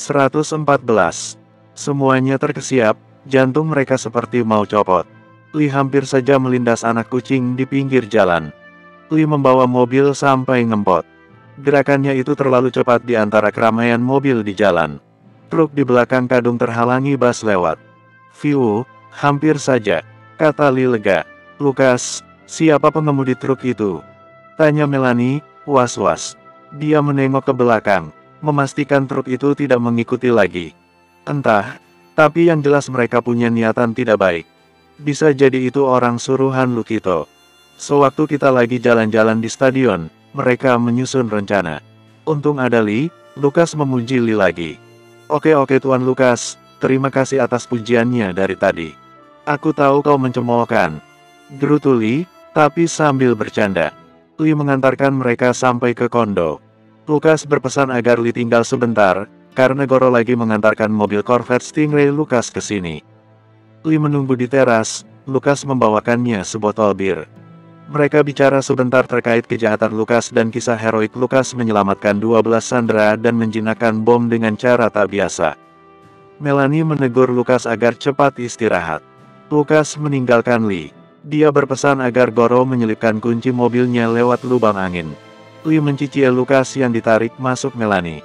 114. Semuanya terkesiap, jantung mereka seperti mau copot. Li hampir saja melindas anak kucing di pinggir jalan. Li membawa mobil sampai ngempot. Gerakannya itu terlalu cepat di antara keramaian mobil di jalan. Truk di belakang kadung terhalangi bus lewat. "Fiu, hampir saja," kata Li lega. "Lukas, siapa pengemudi truk itu?" tanya Melanie, was-was. Dia menengok ke belakang, memastikan truk itu tidak mengikuti lagi. Entah, tapi yang jelas mereka punya niatan tidak baik. Bisa jadi itu orang suruhan Lukito. Sewaktu kita lagi jalan-jalan di stadion, mereka menyusun rencana. Untung ada Li, Lukas memuji Li lagi. Oke Tuan Lukas, terima kasih atas pujiannya dari tadi. Aku tahu kau mencemoohkan, gerutu Li, tapi sambil bercanda. Li mengantarkan mereka sampai ke kondo. Lukas berpesan agar Li tinggal sebentar, karena Goro lagi mengantarkan mobil Corvette Stingray Lukas ke sini. Li menunggu di teras, Lukas membawakannya sebotol bir. Mereka bicara sebentar terkait kejahatan Lukas dan kisah heroik Lukas menyelamatkan 12 sandera dan menjinakkan bom dengan cara tak biasa. Melanie menegur Lukas agar cepat istirahat. Lukas meninggalkan Li. Dia berpesan agar Goro menyelipkan kunci mobilnya lewat lubang angin. Li mencicipi Lukas yang ditarik masuk Melanie.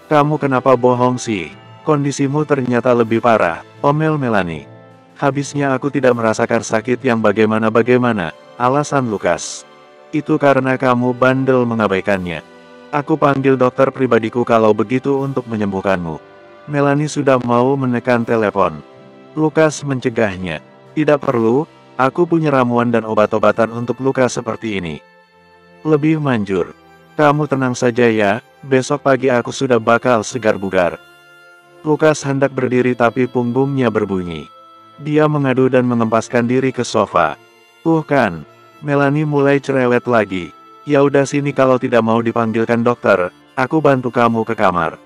"Kamu kenapa bohong sih? Kondisimu ternyata lebih parah," omel Melanie. "Habisnya aku tidak merasakan sakit yang bagaimana-bagaimana," alasan Lukas. "Itu karena kamu bandel mengabaikannya. Aku panggil dokter pribadiku kalau begitu untuk menyembuhkanmu." Melanie sudah mau menekan telepon. Lukas mencegahnya. "Tidak perlu. Aku punya ramuan dan obat-obatan untuk luka seperti ini. Lebih manjur. Kamu tenang saja ya, besok pagi aku sudah bakal segar bugar." Lukas hendak berdiri tapi punggungnya berbunyi. Dia mengadu dan mengempaskan diri ke sofa. Kan, Melanie mulai cerewet lagi. "Ya udah sini kalau tidak mau dipanggilkan dokter, aku bantu kamu ke kamar."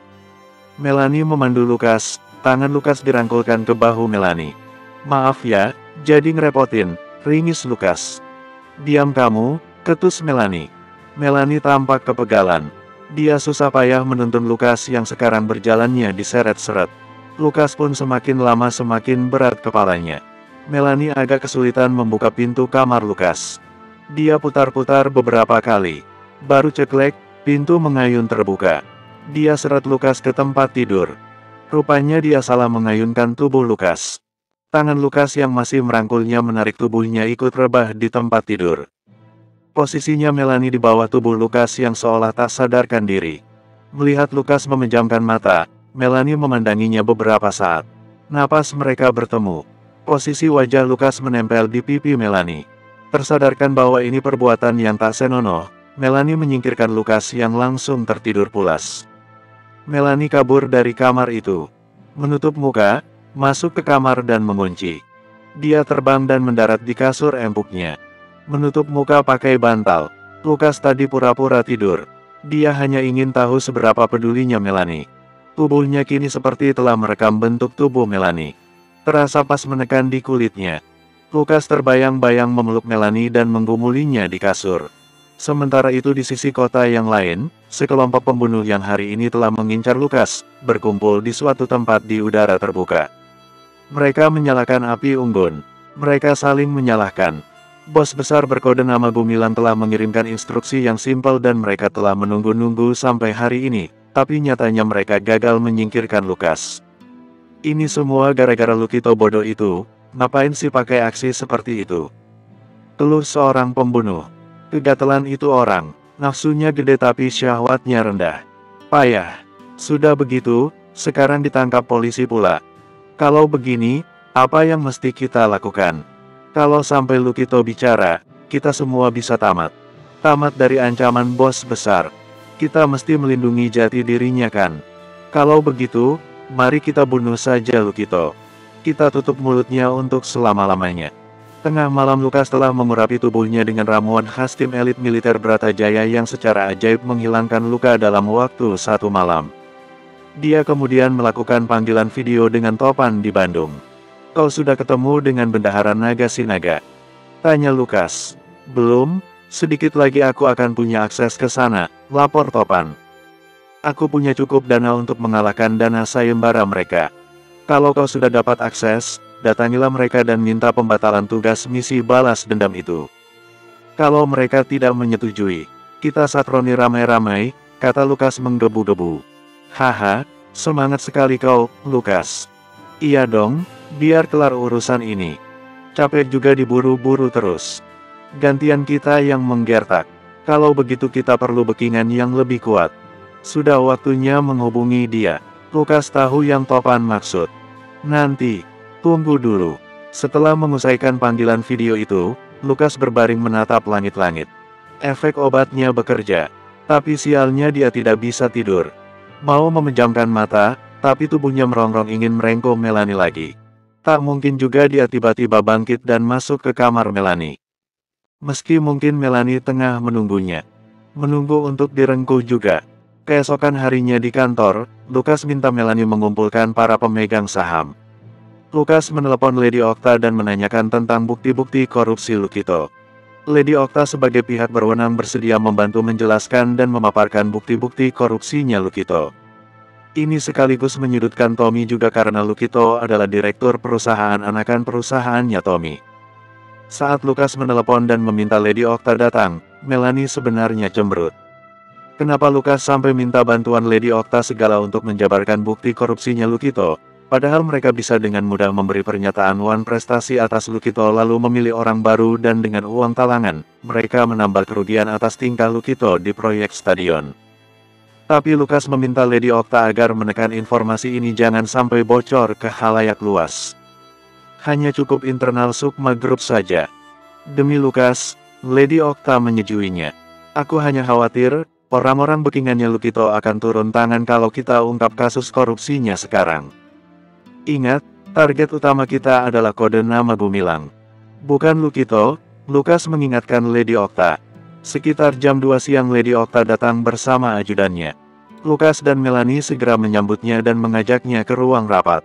Melanie memandu Lukas, tangan Lukas dirangkulkan ke bahu Melanie. "Maaf ya, jadi ngerepotin," ringis Lukas. "Diam kamu," ketus Melanie. Melanie tampak kepegalan. Dia susah payah menuntun Lukas yang sekarang berjalannya diseret-seret. Lukas pun semakin lama semakin berat kepalanya. Melanie agak kesulitan membuka pintu kamar Lukas. Dia putar-putar beberapa kali. Baru ceklek, pintu mengayun terbuka. Dia seret Lukas ke tempat tidur. Rupanya dia salah mengayunkan tubuh Lukas. Tangan Lukas yang masih merangkulnya menarik tubuhnya ikut rebah di tempat tidur. Posisinya Melanie di bawah tubuh Lukas yang seolah tak sadarkan diri. Melihat Lukas memejamkan mata, Melanie memandanginya beberapa saat. Napas mereka bertemu. Posisi wajah Lukas menempel di pipi Melanie. Tersadarkan bahwa ini perbuatan yang tak senonoh, Melanie menyingkirkan Lukas yang langsung tertidur pulas. Melanie kabur dari kamar itu. Menutup muka, masuk ke kamar dan mengunci. Dia terbang dan mendarat di kasur empuknya. Menutup muka pakai bantal. Lukas tadi pura-pura tidur. Dia hanya ingin tahu seberapa pedulinya Melanie. Tubuhnya kini seperti telah merekam bentuk tubuh Melanie. Terasa pas menekan di kulitnya. Lukas terbayang-bayang memeluk Melanie dan menggumulinya di kasur. Sementara itu di sisi kota yang lain, sekelompok pembunuh yang hari ini telah mengincar Lukas, berkumpul di suatu tempat di udara terbuka. Mereka menyalakan api unggun. Mereka saling menyalahkan. Bos besar berkode nama Gumilang telah mengirimkan instruksi yang simpel dan mereka telah menunggu-nunggu sampai hari ini, tapi nyatanya mereka gagal menyingkirkan Lukas. Ini semua gara-gara Lukito bodoh itu, ngapain sih pakai aksi seperti itu? Keluh seorang pembunuh. Kegatelan itu orang, nafsunya gede tapi syahwatnya rendah. Payah. Sudah begitu, sekarang ditangkap polisi pula. Kalau begini, apa yang mesti kita lakukan? Kalau sampai Lukito bicara, kita semua bisa tamat. Tamat dari ancaman bos besar. Kita mesti melindungi jati dirinya kan? Kalau begitu, mari kita bunuh saja Lukito. Kita tutup mulutnya untuk selama-lamanya. Tengah malam Lukas telah mengurapi tubuhnya dengan ramuan khas tim elit militer Bratajaya yang secara ajaib menghilangkan luka dalam waktu 1 malam. Dia kemudian melakukan panggilan video dengan Topan di Bandung. "Kau sudah ketemu dengan Bendahara Naga Sinaga?" tanya Lukas. "Belum, sedikit lagi aku akan punya akses ke sana," lapor Topan. Aku punya cukup dana untuk mengalahkan dana sayembara mereka. Kalau kau sudah dapat akses, datangilah mereka dan minta pembatalan tugas misi balas dendam itu. Kalau mereka tidak menyetujui, kita satroni ramai-ramai, kata Lukas menggebu-gebu. Haha, semangat sekali kau, Lukas. Iya dong, biar kelar urusan ini. Capek juga diburu-buru terus. Gantian kita yang menggertak. Kalau begitu kita perlu backingan yang lebih kuat. Sudah waktunya menghubungi dia. Lukas tahu yang Topan maksud. Nanti, tunggu dulu. Setelah mengusaikan panggilan video itu, Lukas berbaring menatap langit-langit. Efek obatnya bekerja. Tapi sialnya dia tidak bisa tidur. Mau memejamkan mata, tapi tubuhnya merongrong ingin merengkuh Melanie lagi. Tak mungkin juga dia tiba-tiba bangkit dan masuk ke kamar Melanie. Meski mungkin Melanie tengah menunggunya. Menunggu untuk direngkuh juga. Keesokan harinya di kantor, Lukas minta Melanie mengumpulkan para pemegang saham. Lukas menelepon Lady Okta dan menanyakan tentang bukti-bukti korupsi Lukito. Lady Okta sebagai pihak berwenang bersedia membantu menjelaskan dan memaparkan bukti-bukti korupsinya Lukito. Ini sekaligus menyudutkan Tommy juga karena Lukito adalah direktur perusahaan anakan perusahaannya Tommy. Saat Lukas menelepon dan meminta Lady Okta datang, Melanie sebenarnya cemberut. Kenapa Lukas sampai minta bantuan Lady Okta segala untuk menjabarkan bukti korupsinya Lukito, padahal mereka bisa dengan mudah memberi pernyataan wan prestasi atas Lukito lalu memilih orang baru dan dengan uang talangan, mereka menambah kerugian atas tingkah Lukito di proyek stadion. Tapi Lukas meminta Lady Okta agar menekan informasi ini jangan sampai bocor ke khalayak luas. Hanya cukup internal Sukma Group saja. Demi Lukas, Lady Okta menyetujuinya. Aku hanya khawatir, orang-orang backingannya Lukito akan turun tangan kalau kita ungkap kasus korupsinya sekarang. Ingat, target utama kita adalah kode nama Gumilang. Bukan Lukito, Lukas mengingatkan Lady Okta. Sekitar jam 2 siang Lady Okta datang bersama ajudannya. Lukas dan Melanie segera menyambutnya dan mengajaknya ke ruang rapat.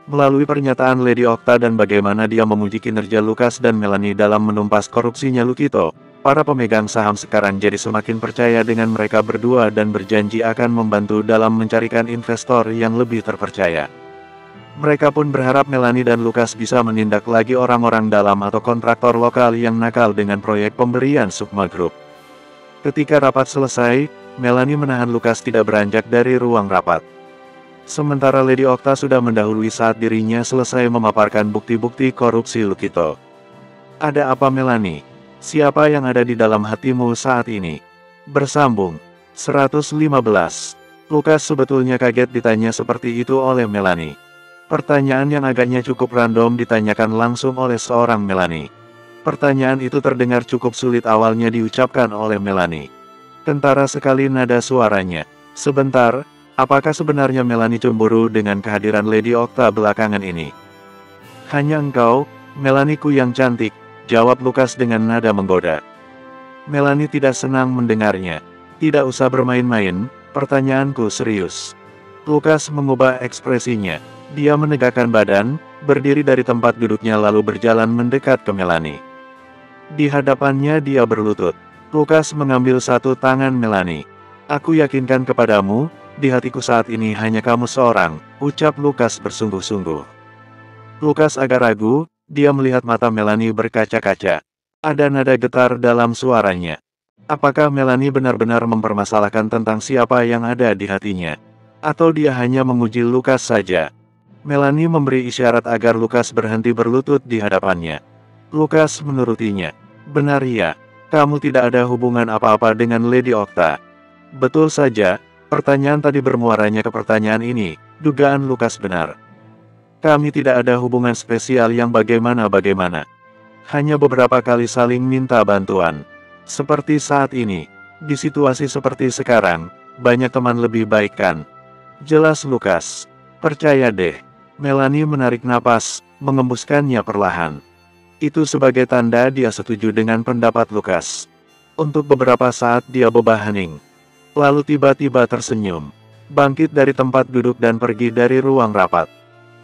Melalui pernyataan Lady Okta dan bagaimana dia memuji kinerja Lukas dan Melanie dalam menumpas korupsinya Lukito, para pemegang saham sekarang jadi semakin percaya dengan mereka berdua dan berjanji akan membantu dalam mencarikan investor yang lebih terpercaya. Mereka pun berharap Melanie dan Lukas bisa menindak lagi orang-orang dalam atau kontraktor lokal yang nakal dengan proyek pemberian Sukma Group. Ketika rapat selesai, Melanie menahan Lukas tidak beranjak dari ruang rapat. Sementara Lady Okta sudah mendahului saat dirinya selesai memaparkan bukti-bukti korupsi Lukito. Ada apa Melanie? Siapa yang ada di dalam hatimu saat ini? Bersambung 115. Lukas sebetulnya kaget ditanya seperti itu oleh Melanie. Pertanyaan yang agaknya cukup random ditanyakan langsung oleh seorang Melanie. Pertanyaan itu terdengar cukup sulit awalnya diucapkan oleh Melanie. Kentara sekali nada suaranya. Sebentar, apakah sebenarnya Melanie cemburu dengan kehadiran Lady Okta belakangan ini? Hanya engkau, Melanie-ku yang cantik, jawab Lukas dengan nada menggoda. Melanie tidak senang mendengarnya. Tidak usah bermain-main, pertanyaanku serius. Lukas mengubah ekspresinya. Dia menegakkan badan, berdiri dari tempat duduknya lalu berjalan mendekat ke Melanie. Di hadapannya dia berlutut. Lukas mengambil satu tangan Melanie. Aku yakinkan kepadamu, di hatiku saat ini hanya kamu seorang, ucap Lukas bersungguh-sungguh. Lukas agak ragu, dia melihat mata Melanie berkaca-kaca. Ada nada getar dalam suaranya. Apakah Melanie benar-benar mempermasalahkan tentang siapa yang ada di hatinya? Atau dia hanya menguji Lukas saja? Melanie memberi isyarat agar Lukas berhenti berlutut di hadapannya. Lukas menurutinya. Benar ya, kamu tidak ada hubungan apa-apa dengan Lady Okta. Betul saja, pertanyaan tadi bermuaranya ke pertanyaan ini, dugaan Lukas benar. Kami tidak ada hubungan spesial yang bagaimana-bagaimana. Hanya beberapa kali saling minta bantuan. Seperti saat ini, di situasi seperti sekarang, banyak teman lebih baik kan? Jelas Lukas. Percaya deh. Melanie menarik napas, mengembuskannya perlahan. Itu sebagai tanda dia setuju dengan pendapat Lukas. Untuk beberapa saat dia bebah hening. Lalu tiba-tiba tersenyum. Bangkit dari tempat duduk dan pergi dari ruang rapat.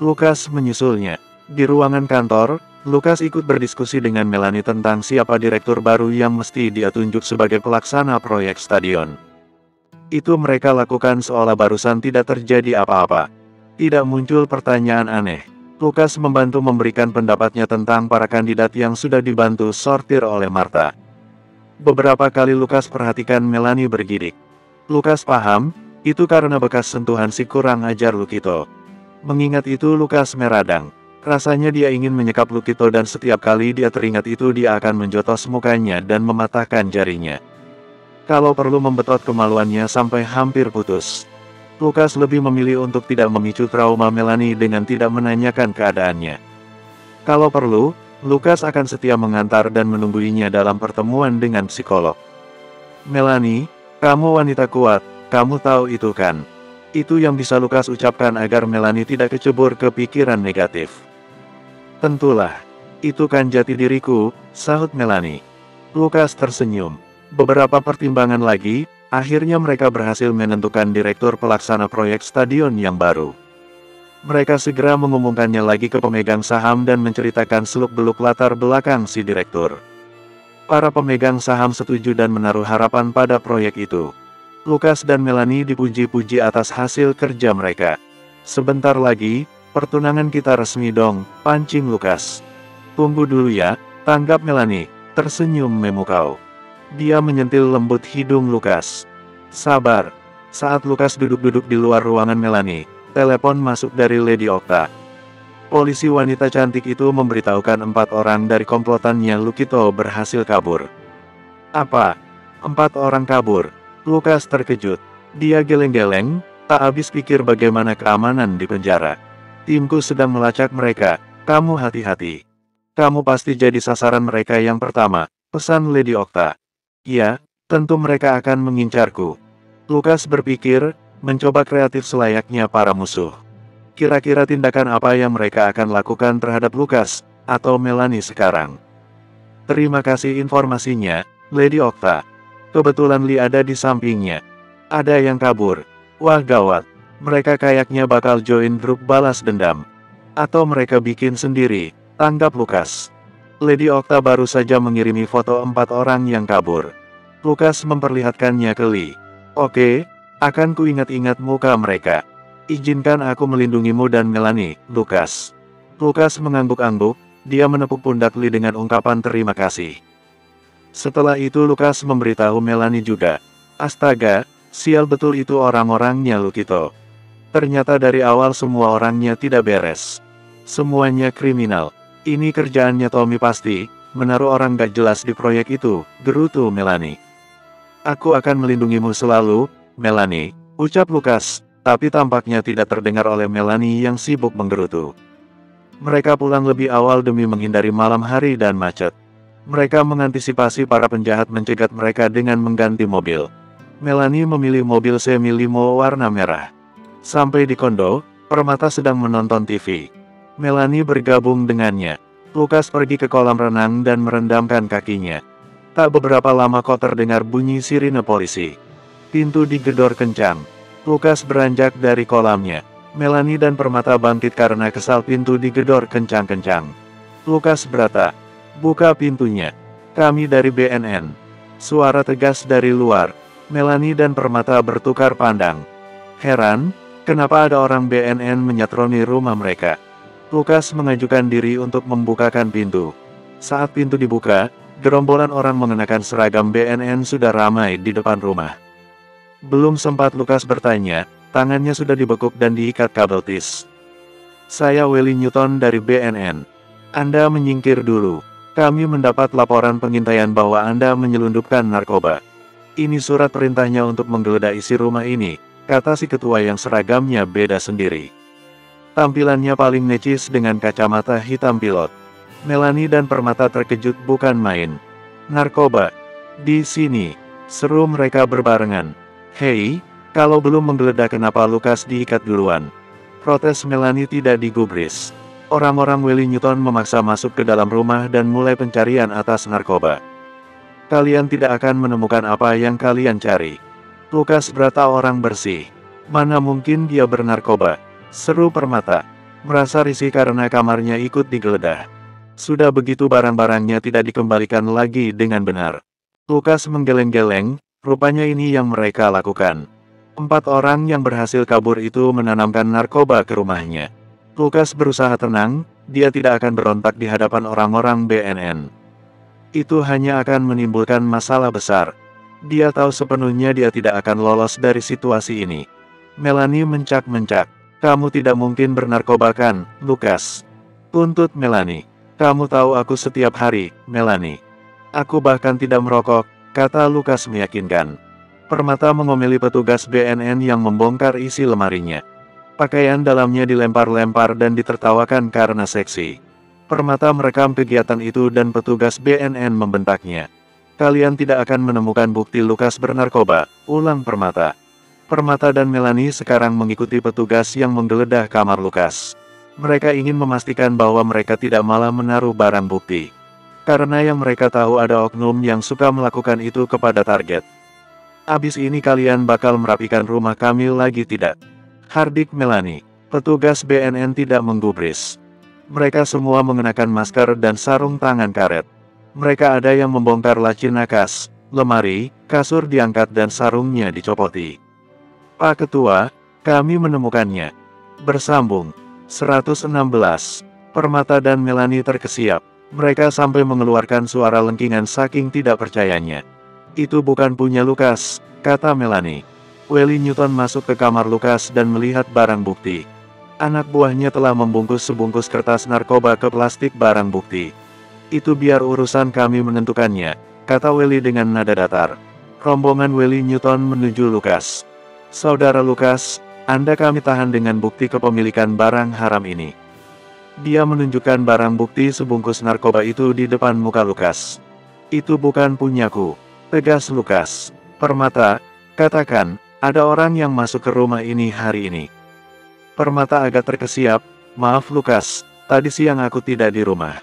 Lukas menyusulnya. Di ruangan kantor, Lukas ikut berdiskusi dengan Melanie tentang siapa direktur baru yang mesti dia tunjuk sebagai pelaksana proyek stadion. Itu mereka lakukan seolah barusan tidak terjadi apa-apa. Tidak muncul pertanyaan aneh. Lukas membantu memberikan pendapatnya tentang para kandidat yang sudah dibantu sortir oleh Martha. Beberapa kali Lukas perhatikan Melanie bergidik. Lukas paham, itu karena bekas sentuhan si kurang ajar Lukito. Mengingat itu Lukas meradang. Rasanya dia ingin menyekap Lukito dan setiap kali dia teringat itu dia akan menjotos mukanya dan mematahkan jarinya. Kalau perlu membetot kemaluannya sampai hampir putus. Lukas lebih memilih untuk tidak memicu trauma Melanie dengan tidak menanyakan keadaannya. Kalau perlu, Lukas akan setia mengantar dan menungguinya dalam pertemuan dengan psikolog. Melanie, kamu wanita kuat, kamu tahu itu kan? Itu yang bisa Lukas ucapkan agar Melanie tidak kecebur ke pikiran negatif. Tentulah, itu kan jati diriku, sahut Melanie. Lukas tersenyum. Beberapa pertimbangan lagi, akhirnya mereka berhasil menentukan direktur pelaksana proyek stadion yang baru. Mereka segera mengumumkannya lagi ke pemegang saham dan menceritakan seluk-beluk latar belakang si direktur. Para pemegang saham setuju dan menaruh harapan pada proyek itu. Lukas dan Melanie dipuji-puji atas hasil kerja mereka. Sebentar lagi, pertunangan kita resmi dong, pancing Lukas. Tunggu dulu ya, tanggap Melanie, tersenyum memukau. Dia menyentil lembut hidung Lukas. Sabar. Saat Lukas duduk-duduk di luar ruangan Melanie, telepon masuk dari Lady Octa. Polisi wanita cantik itu memberitahukan 4 orang dari komplotannya Lukito berhasil kabur. Apa? 4 orang kabur? Lukas terkejut. Dia geleng-geleng, tak habis pikir bagaimana keamanan di penjara. Timku sedang melacak mereka, kamu hati-hati. Kamu pasti jadi sasaran mereka yang pertama, pesan Lady Octa. Ya, tentu mereka akan mengincarku. Lukas berpikir, mencoba kreatif selayaknya para musuh. Kira-kira tindakan apa yang mereka akan lakukan terhadap Lukas, atau Melanie sekarang? Terima kasih informasinya, Lady Octa. Kebetulan Lee ada di sampingnya. Ada yang kabur. Wah gawat, mereka kayaknya bakal join grup balas dendam. Atau mereka bikin sendiri, tanggap Lukas. Lady Octa baru saja mengirimi foto 4 orang yang kabur. Lukas memperlihatkannya ke Lee. Oke, akan kuingat-ingat muka mereka. Izinkan aku melindungimu dan Melanie, Lukas. Lukas mengangguk-angguk, dia menepuk pundak Lee dengan ungkapan terima kasih. Setelah itu Lukas memberitahu Melanie juga. Astaga, sial betul itu orang-orangnya Lukito. Ternyata dari awal semua orangnya tidak beres. Semuanya kriminal. Ini kerjaannya Tommy pasti, menaruh orang gak jelas di proyek itu, gerutu Melanie. Aku akan melindungimu selalu, Melanie, ucap Lukas, tapi tampaknya tidak terdengar oleh Melanie yang sibuk menggerutu. Mereka pulang lebih awal demi menghindari malam hari dan macet. Mereka mengantisipasi para penjahat mencegat mereka dengan mengganti mobil. Melanie memilih mobil semi-limo warna merah. Sampai di kondo, Permata sedang menonton TV. Melanie bergabung dengannya. Lukas pergi ke kolam renang dan merendamkan kakinya. Tak beberapa lama kok terdengar bunyi sirine polisi. Pintu digedor kencang. Lukas beranjak dari kolamnya. Melanie dan Permata bangkit karena kesal pintu digedor kencang-kencang. Lukas berkata, "Buka pintunya. Kami dari BNN." Suara tegas dari luar. Melanie dan Permata bertukar pandang. Heran, kenapa ada orang BNN menyatroni rumah mereka. Lukas mengajukan diri untuk membukakan pintu. Saat pintu dibuka, gerombolan orang mengenakan seragam BNN sudah ramai di depan rumah. Belum sempat Lukas bertanya, tangannya sudah dibekuk dan diikat kabel tis. Saya Willy Newton dari BNN. Anda menyingkir dulu. Kami mendapat laporan pengintaian bahwa Anda menyelundupkan narkoba. Ini surat perintahnya untuk menggeledah isi rumah ini, kata si ketua yang seragamnya beda sendiri. Tampilannya paling necis dengan kacamata hitam pilot. Melanie dan Permata terkejut bukan main. Narkoba. Di sini. Seru mereka berbarengan. Hei, kalau belum menggeledah kenapa Lukas diikat duluan? Protes Melanie tidak digubris. Orang-orang Willy Newton memaksa masuk ke dalam rumah dan mulai pencarian atas narkoba. Kalian tidak akan menemukan apa yang kalian cari. Lukas berkata orang bersih. Mana mungkin dia bernarkoba? Seru Permata. Merasa risih karena kamarnya ikut digeledah. Sudah begitu barang-barangnya tidak dikembalikan lagi dengan benar. Lukas menggeleng-geleng, rupanya ini yang mereka lakukan. 4 orang yang berhasil kabur itu menanamkan narkoba ke rumahnya. Lukas berusaha tenang, dia tidak akan berontak di hadapan orang-orang BNN. Itu hanya akan menimbulkan masalah besar. Dia tahu sepenuhnya dia tidak akan lolos dari situasi ini. Melanie mencak-mencak. Kamu tidak mungkin bernarkoba kan, Lukas? Tuntut Melanie. Kamu tahu aku setiap hari, Melanie. Aku bahkan tidak merokok, kata Lukas meyakinkan. Permata mengomeli petugas BNN yang membongkar isi lemarinya. Pakaian dalamnya dilempar-lempar dan ditertawakan karena seksi. Permata merekam kegiatan itu dan petugas BNN membentaknya. Kalian tidak akan menemukan bukti Lukas bernarkoba, ulang Permata. Permata dan Melanie sekarang mengikuti petugas yang menggeledah kamar Lukas. Mereka ingin memastikan bahwa mereka tidak malah menaruh barang bukti. Karena yang mereka tahu ada oknum yang suka melakukan itu kepada target. Abis ini kalian bakal merapikan rumah kami lagi tidak? Hardik Melanie. Petugas BNN tidak menggubris. Mereka semua mengenakan masker dan sarung tangan karet. Mereka ada yang membongkar laci nakas, lemari, kasur diangkat dan sarungnya dicopoti. Pak Ketua, kami menemukannya. Bersambung. 116. Permata dan Melanie terkesiap. Mereka sampai mengeluarkan suara lengkingan saking tidak percayanya. Itu bukan punya Lukas, kata Melanie. Welly Newton masuk ke kamar Lukas dan melihat barang bukti. Anak buahnya telah membungkus sebungkus kertas narkoba ke plastik barang bukti. Itu biar urusan kami menentukannya, kata Welly dengan nada datar. Rombongan Welly Newton menuju Lukas. Saudara Lukas, Anda kami tahan dengan bukti kepemilikan barang haram ini. Dia menunjukkan barang bukti sebungkus narkoba itu di depan muka Lukas. Itu bukan punyaku, tegas Lukas. Permata, katakan, ada orang yang masuk ke rumah ini hari ini. Permata agak terkesiap, maaf Lukas, tadi siang aku tidak di rumah.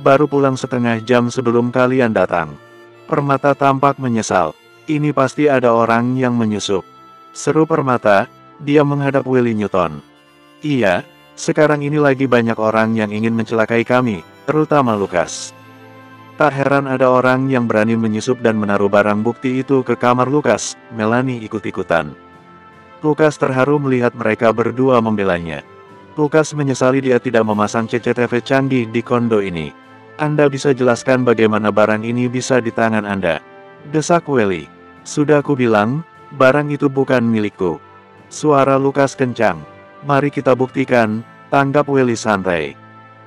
Baru pulang setengah jam sebelum kalian datang. Permata tampak menyesal, ini pasti ada orang yang menyusup. Seru Permata, dia menghadap Welly Newton. Iya, sekarang ini lagi banyak orang yang ingin mencelakai kami, terutama Lukas. Tak heran ada orang yang berani menyusup dan menaruh barang bukti itu ke kamar Lukas. Melanie ikut-ikutan. Lukas terharu melihat mereka berdua membelanya. Lukas menyesali dia tidak memasang CCTV canggih di kondo ini. Anda bisa jelaskan bagaimana barang ini bisa di tangan Anda? Desak Welly. Sudah aku bilang, barang itu bukan milikku. Suara Lukas kencang. Mari kita buktikan, tanggap Welly santai.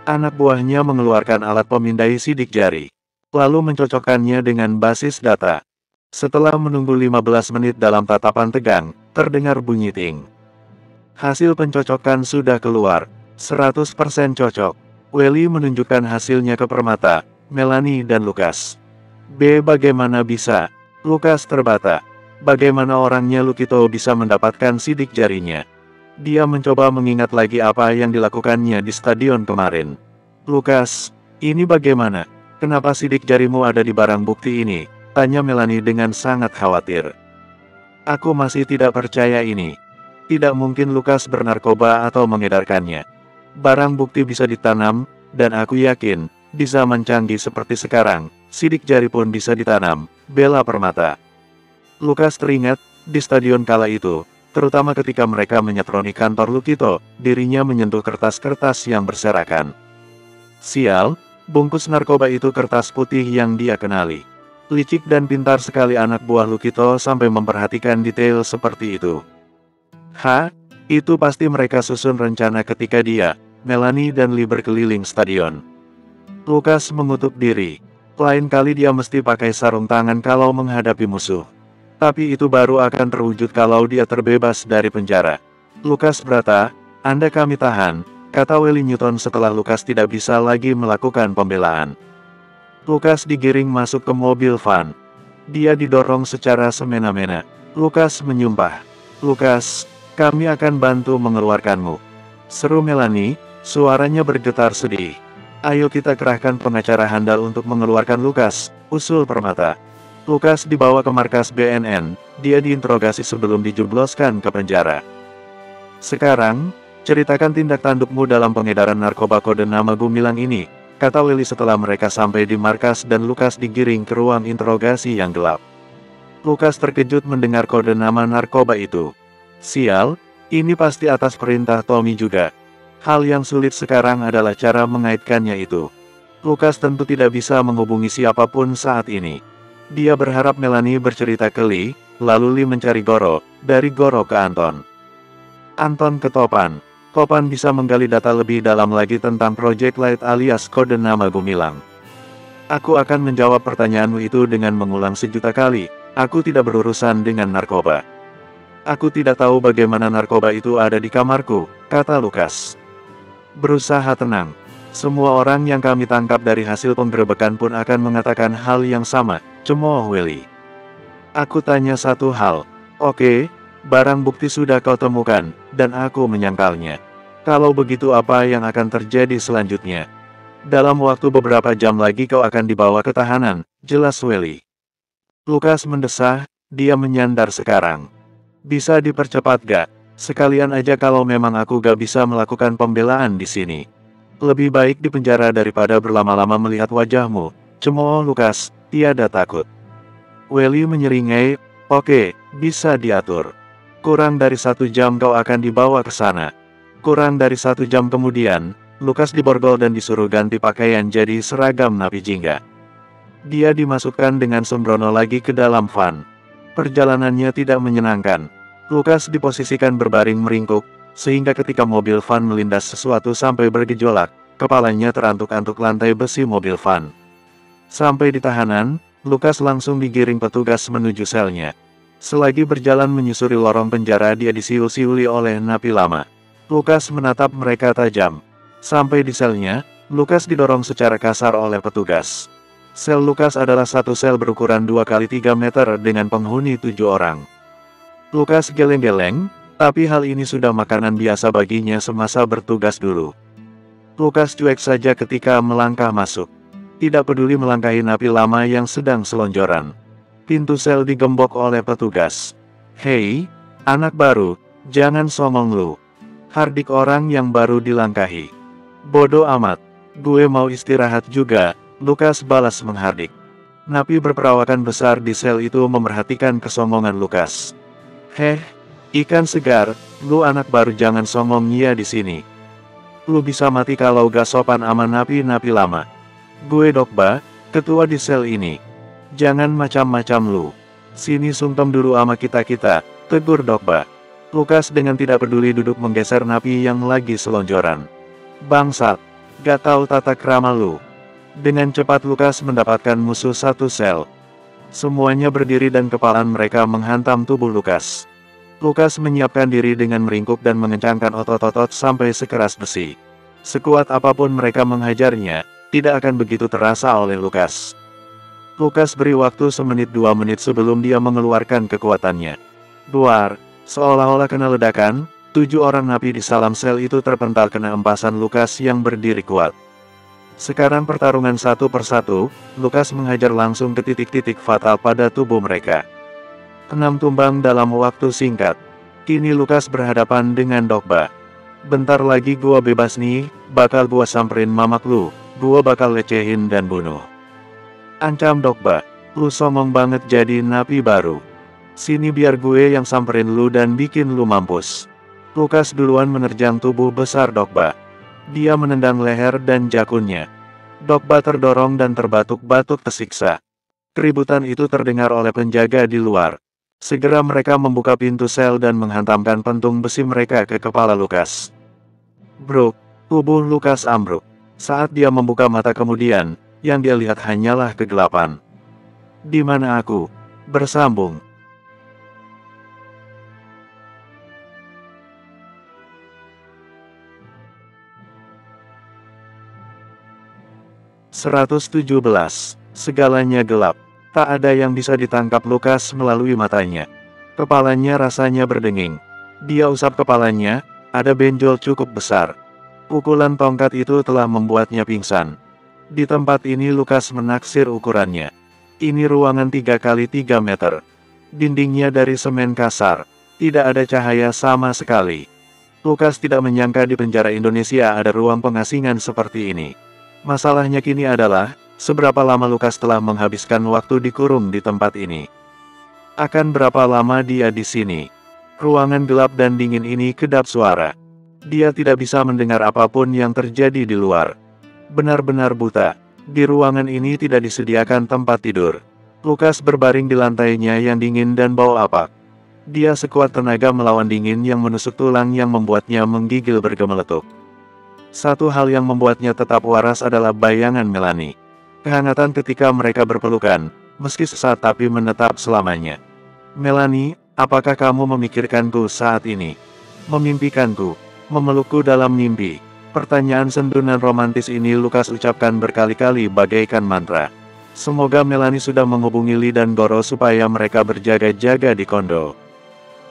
Anak buahnya mengeluarkan alat pemindai sidik jari. Lalu mencocokkannya dengan basis data. Setelah menunggu 15 menit dalam tatapan tegang, terdengar bunyi ting. Hasil pencocokan sudah keluar, 100% cocok. Welly menunjukkan hasilnya ke Permata, Melanie dan Lukas. Bagaimana bisa? Lukas terbata. Bagaimana orangnya Lukito bisa mendapatkan sidik jarinya? Dia mencoba mengingat lagi apa yang dilakukannya di stadion kemarin. Lukas, ini bagaimana? Kenapa sidik jarimu ada di barang bukti ini? Tanya Melanie dengan sangat khawatir. Aku masih tidak percaya ini. Tidak mungkin Lukas bernarkoba atau mengedarkannya. Barang bukti bisa ditanam, dan aku yakin, di zaman canggih seperti sekarang, sidik jari pun bisa ditanam, bela Permata. Lukas teringat, di stadion kala itu, terutama ketika mereka menyatroni kantor Lukito, dirinya menyentuh kertas-kertas yang berserakan. Sial, bungkus narkoba itu kertas putih yang dia kenali. Licik dan pintar sekali anak buah Lukito sampai memperhatikan detail seperti itu. Itu pasti mereka susun rencana ketika dia, Melanie dan Lee berkeliling stadion. Lukas mengutuk diri. Lain kali dia mesti pakai sarung tangan kalau menghadapi musuh. Tapi itu baru akan terwujud kalau dia terbebas dari penjara. Lukas berkata, Anda kami tahan, kata Welly Newton setelah Lukas tidak bisa lagi melakukan pembelaan. Lukas digiring masuk ke mobil van. Dia didorong secara semena-mena. Lukas menyumpah. Lukas, kami akan bantu mengeluarkanmu. Seru Melanie, suaranya bergetar sedih. Ayo kita kerahkan pengacara handal untuk mengeluarkan Lukas, usul Permata. Lukas dibawa ke markas BNN, dia diinterogasi sebelum dijebloskan ke penjara. Sekarang, ceritakan tindak tandukmu dalam pengedaran narkoba kode nama Gumilang ini, kata Welly setelah mereka sampai di markas dan Lukas digiring ke ruang interogasi yang gelap. Lukas terkejut mendengar kode nama narkoba itu. Sial, ini pasti atas perintah Tommy juga. Hal yang sulit sekarang adalah cara mengaitkannya itu. Lukas tentu tidak bisa menghubungi siapapun saat ini. Dia berharap Melanie bercerita ke Lee, lalu Lee mencari Goro, dari Goro ke Anton. Anton ke Topan. Topan bisa menggali data lebih dalam lagi tentang Project Light alias kode nama Gumilang. Aku akan menjawab pertanyaanmu itu dengan mengulang sejuta kali. Aku tidak berurusan dengan narkoba. Aku tidak tahu bagaimana narkoba itu ada di kamarku, kata Lukas. Berusaha tenang. Semua orang yang kami tangkap dari hasil penggerebekan pun akan mengatakan hal yang sama, cemooh Willy. Aku tanya satu hal. Oke, barang bukti sudah kau temukan, dan aku menyangkalnya. Kalau begitu apa yang akan terjadi selanjutnya? Dalam waktu beberapa jam lagi kau akan dibawa ke tahanan, jelas Willy. Lukas mendesah, dia menyandar sekarang. Bisa dipercepat gak? Sekalian aja kalau memang aku gak bisa melakukan pembelaan di sini. Lebih baik di penjara daripada berlama-lama melihat wajahmu, cemooh Lukas, tiada takut. Willy menyeringai, oke, bisa diatur. Kurang dari 1 jam kau akan dibawa ke sana. Kurang dari 1 jam kemudian, Lukas diborgol dan disuruh ganti pakaian jadi seragam napi jingga. Dia dimasukkan dengan sembrono lagi ke dalam van. Perjalanannya tidak menyenangkan. Lukas diposisikan berbaring meringkuk, sehingga ketika mobil van melindas sesuatu sampai bergejolak, kepalanya terantuk-antuk lantai besi mobil van. Sampai di tahanan, Lukas langsung digiring petugas menuju selnya. Selagi berjalan menyusuri lorong penjara dia disiul-siuli oleh napi lama. Lukas menatap mereka tajam. Sampai di selnya, Lukas didorong secara kasar oleh petugas. Sel Lukas adalah satu sel berukuran 2x3 meter dengan penghuni 7 orang. Lukas geleng-geleng, tapi hal ini sudah makanan biasa baginya semasa bertugas dulu. Lukas cuek saja ketika melangkah masuk. Tidak peduli melangkahi napi lama yang sedang selonjoran. Pintu sel digembok oleh petugas. Hei, anak baru, jangan songong lu. Hardik orang yang baru dilangkahi. Bodoh amat, gue mau istirahat juga. Lukas balas menghardik. Napi berperawakan besar di sel itu memerhatikan kesombongan Lukas. Heh, ikan segar, lu anak baru jangan songong ya di sini. Lu bisa mati kalau gak sopan sama napi-napi lama. Gue Dokba, ketua di sel ini. Jangan macam-macam lu. Sini sungkem dulu sama kita-kita, tegur Dokba. Lukas dengan tidak peduli duduk menggeser napi yang lagi selonjoran. Bangsat, gak tahu tata krama lu. Dengan cepat Lukas mendapatkan musuh satu sel. Semuanya berdiri dan kepalan mereka menghantam tubuh Lukas. Lukas menyiapkan diri dengan meringkuk dan mengencangkan otot-otot sampai sekeras besi. Sekuat apapun mereka menghajarnya, tidak akan begitu terasa oleh Lukas. Lukas beri waktu 1-2 menit sebelum dia mengeluarkan kekuatannya. Duar, seolah-olah kena ledakan, 7 orang napi di salam sel itu terpental kena empasan Lukas yang berdiri kuat. Sekarang pertarungan satu persatu, Lukas mengajar langsung ke titik-titik fatal pada tubuh mereka. 6 tumbang dalam waktu singkat. Kini Lukas berhadapan dengan Dokba. Bentar lagi gua bebas nih, bakal gua samperin mamak lu, gua bakal lecehin dan bunuh. Ancam Dokba, lu songong banget jadi napi baru. Sini biar gue yang samperin lu dan bikin lu mampus. Lukas duluan menerjang tubuh besar Dokba. Dia menendang leher dan jakunnya. Dokba terdorong dan terbatuk-batuk tersiksa. Keributan itu terdengar oleh penjaga di luar. Segera mereka membuka pintu sel dan menghantamkan pentung besi mereka ke kepala Lukas. Bruk, tubuh Lukas ambruk. Saat dia membuka mata kemudian, yang dia lihat hanyalah kegelapan. Di mana aku? Bersambung. (117) Segalanya gelap. Tak ada yang bisa ditangkap Lukas melalui matanya. Kepalanya rasanya berdenging. Dia usap kepalanya, ada benjol cukup besar. Pukulan tongkat itu telah membuatnya pingsan. Di tempat ini Lukas menaksir ukurannya. Ini ruangan 3x3 meter. Dindingnya dari semen kasar. Tidak ada cahaya sama sekali. Lukas tidak menyangka di penjara Indonesia ada ruang pengasingan seperti ini. Masalahnya kini adalah, seberapa lama Lukas telah menghabiskan waktu dikurung di tempat ini. Akan berapa lama dia di sini? Ruangan gelap dan dingin ini kedap suara. Dia tidak bisa mendengar apapun yang terjadi di luar. Benar-benar buta. Di ruangan ini tidak disediakan tempat tidur. Lukas berbaring di lantainya yang dingin dan bau apak. Dia sekuat tenaga melawan dingin yang menusuk tulang yang membuatnya menggigil bergemeletup. Satu hal yang membuatnya tetap waras adalah bayangan Melanie. Kehangatan ketika mereka berpelukan, meski sesaat tapi menetap selamanya. Melanie, apakah kamu memikirkanku saat ini? Memimpikanku? Memelukku dalam mimpi? Pertanyaan sendu dan romantis ini Lukas ucapkan berkali-kali bagaikan mantra. Semoga Melanie sudah menghubungi Lee dan Goro supaya mereka berjaga-jaga di kondo.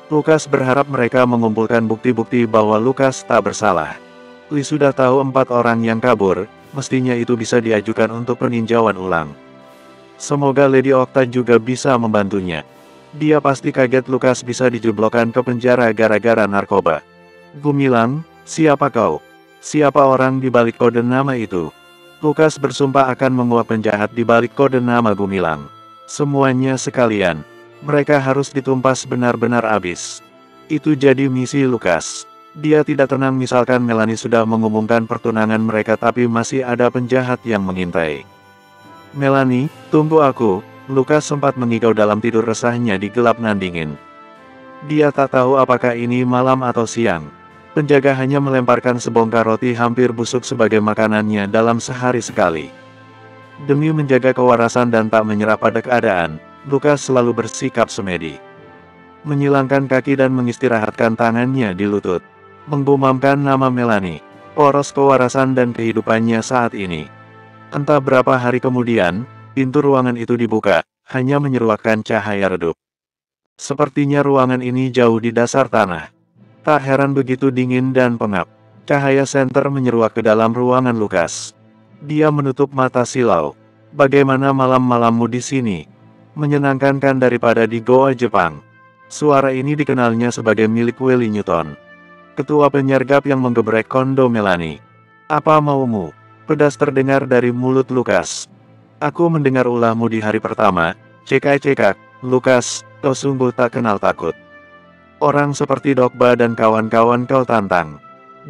Lukas berharap mereka mengumpulkan bukti-bukti bahwa Lukas tak bersalah. Lee sudah tahu 4 orang yang kabur, mestinya itu bisa diajukan untuk peninjauan ulang. Semoga Lady Octa juga bisa membantunya. Dia pasti kaget Lukas bisa dijeblokkan ke penjara gara-gara narkoba. Gumilang, siapa kau? Siapa orang di balik kode nama itu? Lukas bersumpah akan menguak penjahat di balik kode nama Gumilang. Semuanya sekalian. Mereka harus ditumpas benar-benar habis. Itu jadi misi Lukas. Dia tidak tenang misalkan Melanie sudah mengumumkan pertunangan mereka tapi masih ada penjahat yang mengintai. Melanie, tunggu aku. Lukas sempat mengigau dalam tidur resahnya di gelap nan dingin. Dia tak tahu apakah ini malam atau siang. Penjaga hanya melemparkan sebongkar roti hampir busuk sebagai makanannya dalam sehari sekali. Demi menjaga kewarasan dan tak menyerah pada keadaan, Lukas selalu bersikap semedi. Menyilangkan kaki dan mengistirahatkan tangannya di lutut. Menggumamkan nama Melanie, poros kewarasan dan kehidupannya saat ini. Entah berapa hari kemudian, pintu ruangan itu dibuka, hanya menyeruakkan cahaya redup. Sepertinya ruangan ini jauh di dasar tanah. Tak heran begitu dingin dan pengap. Cahaya senter menyeruak ke dalam ruangan Lukas. Dia menutup mata silau. Bagaimana malam-malammu di sini? Menyenangkan kan daripada di Goa Jepang. Suara ini dikenalnya sebagai milik Willie Newton, ketua penyergap yang menggebrek kondo Melanie. Apa maumu? Pedas terdengar dari mulut Lukas. Aku mendengar ulahmu di hari pertama. Cekak-cekak, Lukas, kau sungguh tak kenal takut. Orang seperti Dokba dan kawan-kawan kau tantang.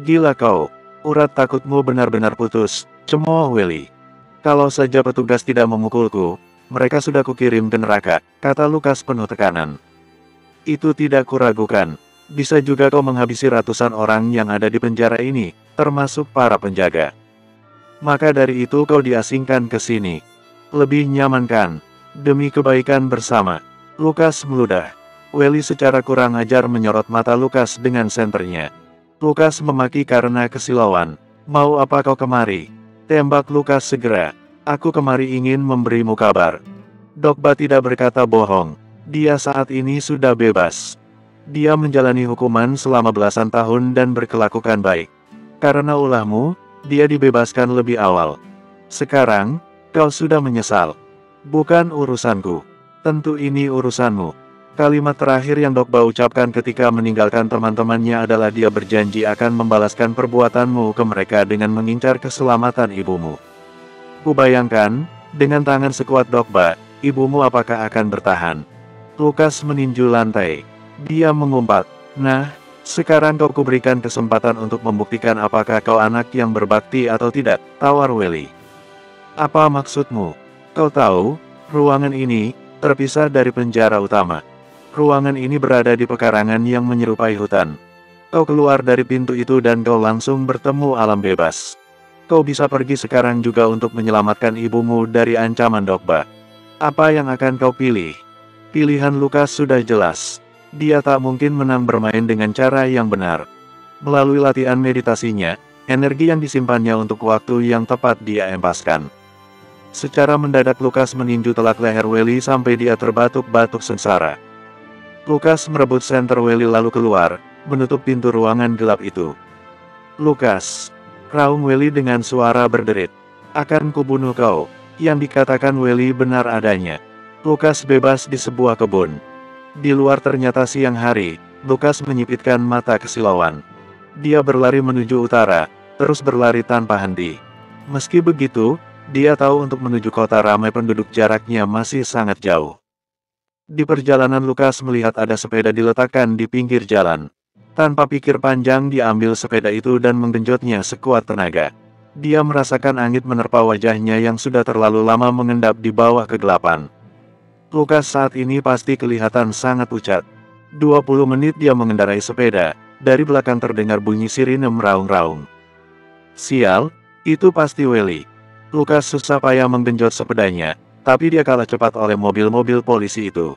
Gila kau, urat takutmu benar-benar putus, cemooh Willie. Kalau saja petugas tidak memukulku, mereka sudah kukirim ke neraka, kata Lukas penuh tekanan. Itu tidak kuragukan, bisa juga kau menghabisi ratusan orang yang ada di penjara ini, termasuk para penjaga. Maka dari itu kau diasingkan ke sini. Lebih nyaman kan? Demi kebaikan bersama. Lukas meludah. Willie secara kurang ajar menyorot mata Lukas dengan senternya. Lukas memaki karena kesilauan. Mau apa kau kemari? Tembak Lukas segera. Aku kemari ingin memberimu kabar. Dokba tidak berkata bohong. Dia saat ini sudah bebas. Dia menjalani hukuman selama belasan tahun dan berkelakuan baik. Karena ulahmu, dia dibebaskan lebih awal. Sekarang, kau sudah menyesal. Bukan urusanku. Tentu ini urusanmu. Kalimat terakhir yang Dokba ucapkan ketika meninggalkan teman-temannya adalah dia berjanji akan membalaskan perbuatanmu ke mereka dengan mengincar keselamatan ibumu. Kubayangkan, dengan tangan sekuat Dokba, ibumu apakah akan bertahan? Lukas meninju lantai. Dia mengumpat, nah, sekarang kau kuberikan kesempatan untuk membuktikan apakah kau anak yang berbakti atau tidak, tawar Willie. Apa maksudmu? Kau tahu, ruangan ini terpisah dari penjara utama. Ruangan ini berada di pekarangan yang menyerupai hutan. Kau keluar dari pintu itu dan kau langsung bertemu alam bebas. Kau bisa pergi sekarang juga untuk menyelamatkan ibumu dari ancaman Dokba. Apa yang akan kau pilih? Pilihan Lukas sudah jelas. Dia tak mungkin menang bermain dengan cara yang benar. Melalui latihan meditasinya, energi yang disimpannya untuk waktu yang tepat dia empaskan. Secara mendadak Lukas meninju telak leher Willie sampai dia terbatuk-batuk sengsara. Lukas merebut senter Willie lalu keluar, menutup pintu ruangan gelap itu. Lukas, raung Willie dengan suara berderit. Akan kubunuh kau. Yang dikatakan Willie benar adanya. Lukas bebas di sebuah kebun. Di luar ternyata siang hari, Lukas menyipitkan mata kesilauan. Dia berlari menuju utara, terus berlari tanpa henti. Meski begitu, dia tahu untuk menuju kota ramai penduduk jaraknya masih sangat jauh. Di perjalanan Lukas melihat ada sepeda diletakkan di pinggir jalan. Tanpa pikir panjang dia ambil sepeda itu dan menggenjotnya sekuat tenaga. Dia merasakan angin menerpa wajahnya yang sudah terlalu lama mengendap di bawah kegelapan. Lukas saat ini pasti kelihatan sangat pucat. 20 menit dia mengendarai sepeda, dari belakang terdengar bunyi sirine meraung-raung. Sial, itu pasti Welly. Lukas susah payah menggenjot sepedanya, tapi dia kalah cepat oleh mobil-mobil polisi itu.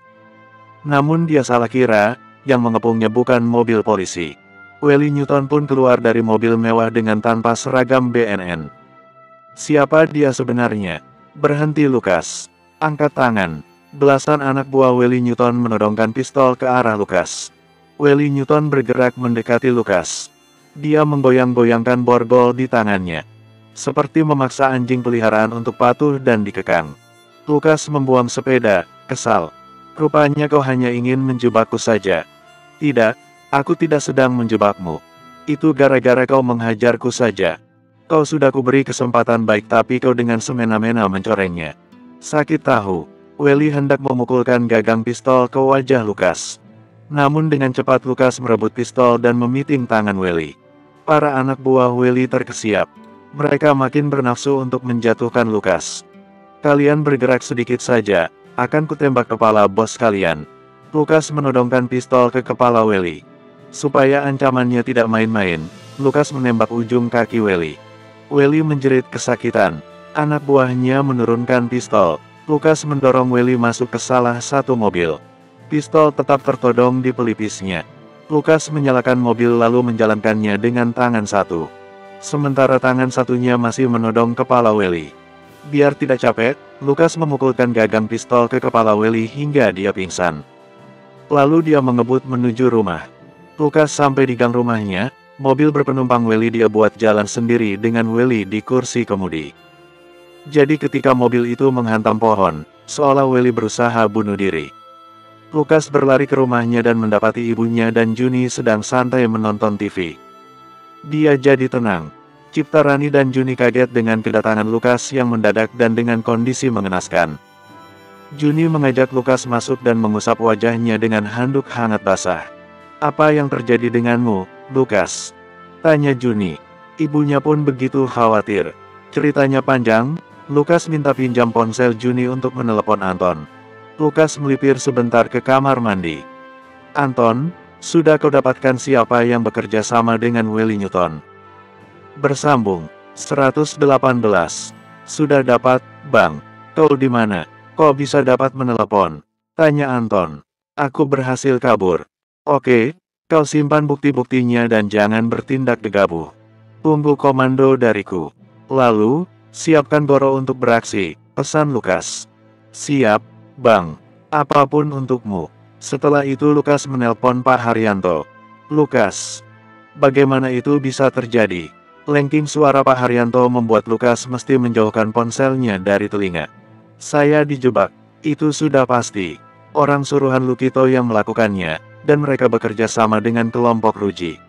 Namun dia salah kira, yang mengepungnya bukan mobil polisi. Welly Newton pun keluar dari mobil mewah dengan tanpa seragam BNN. Siapa dia sebenarnya? Berhenti Lukas. Angkat tangan. Belasan anak buah Welly Newton menodongkan pistol ke arah Lukas. Welly Newton bergerak mendekati Lukas. Dia menggoyang-goyangkan borgol di tangannya. Seperti memaksa anjing peliharaan untuk patuh dan dikekang. Lukas membuang sepeda, kesal. Rupanya kau hanya ingin menjebakku saja. Tidak, aku tidak sedang menjebakmu. Itu gara-gara kau menghajarku saja. Kau sudah kuberi kesempatan baik tapi kau dengan semena-mena mencorengnya. Sakit tahu. Welly hendak memukulkan gagang pistol ke wajah Lukas. Namun dengan cepat Lukas merebut pistol dan memiting tangan Welly. Para anak buah Welly terkesiap. Mereka makin bernafsu untuk menjatuhkan Lukas. Kalian bergerak sedikit saja, akan kutembak kepala bos kalian. Lukas menodongkan pistol ke kepala Welly. Supaya ancamannya tidak main-main, Lukas menembak ujung kaki Welly. Welly menjerit kesakitan. Anak buahnya menurunkan pistol. Lukas mendorong Welly masuk ke salah satu mobil. Pistol tetap tertodong di pelipisnya. Lukas menyalakan mobil lalu menjalankannya dengan tangan satu. Sementara tangan satunya masih menodong kepala Welly. Biar tidak capek, Lukas memukulkan gagang pistol ke kepala Welly hingga dia pingsan. Lalu dia mengebut menuju rumah. Lukas sampai di gang rumahnya, mobil berpenumpang Welly dia buat jalan sendiri dengan Welly di kursi kemudi. Jadi ketika mobil itu menghantam pohon, seolah Welly berusaha bunuh diri. Lukas berlari ke rumahnya dan mendapati ibunya dan Juni sedang santai menonton TV. Dia jadi tenang. Cipta Rani dan Juni kaget dengan kedatangan Lukas yang mendadak dan dengan kondisi mengenaskan. Juni mengajak Lukas masuk dan mengusap wajahnya dengan handuk hangat basah. Apa yang terjadi denganmu, Lukas? Tanya Juni. Ibunya pun begitu khawatir. Ceritanya panjang. Lukas minta pinjam ponsel Juni untuk menelepon Anton. Lukas melipir sebentar ke kamar mandi. Anton, sudah kau dapatkan siapa yang bekerja sama dengan Welly Newton? Bersambung. 118. Sudah dapat, Bang. Kau di mana? Kok bisa dapat menelepon? Tanya Anton. Aku berhasil kabur. Oke, kau simpan bukti-buktinya dan jangan bertindak gegabah. Tunggu komando dariku. Lalu, siapkan Goro untuk beraksi, pesan Lukas. Siap, Bang. Apapun untukmu. Setelah itu Lukas menelpon Pak Haryanto. Lukas. Bagaimana itu bisa terjadi? Lengking suara Pak Haryanto membuat Lukas mesti menjauhkan ponselnya dari telinga. Saya dijebak. Itu sudah pasti. Orang suruhan Lukito yang melakukannya, dan mereka bekerja sama dengan kelompok Ruji.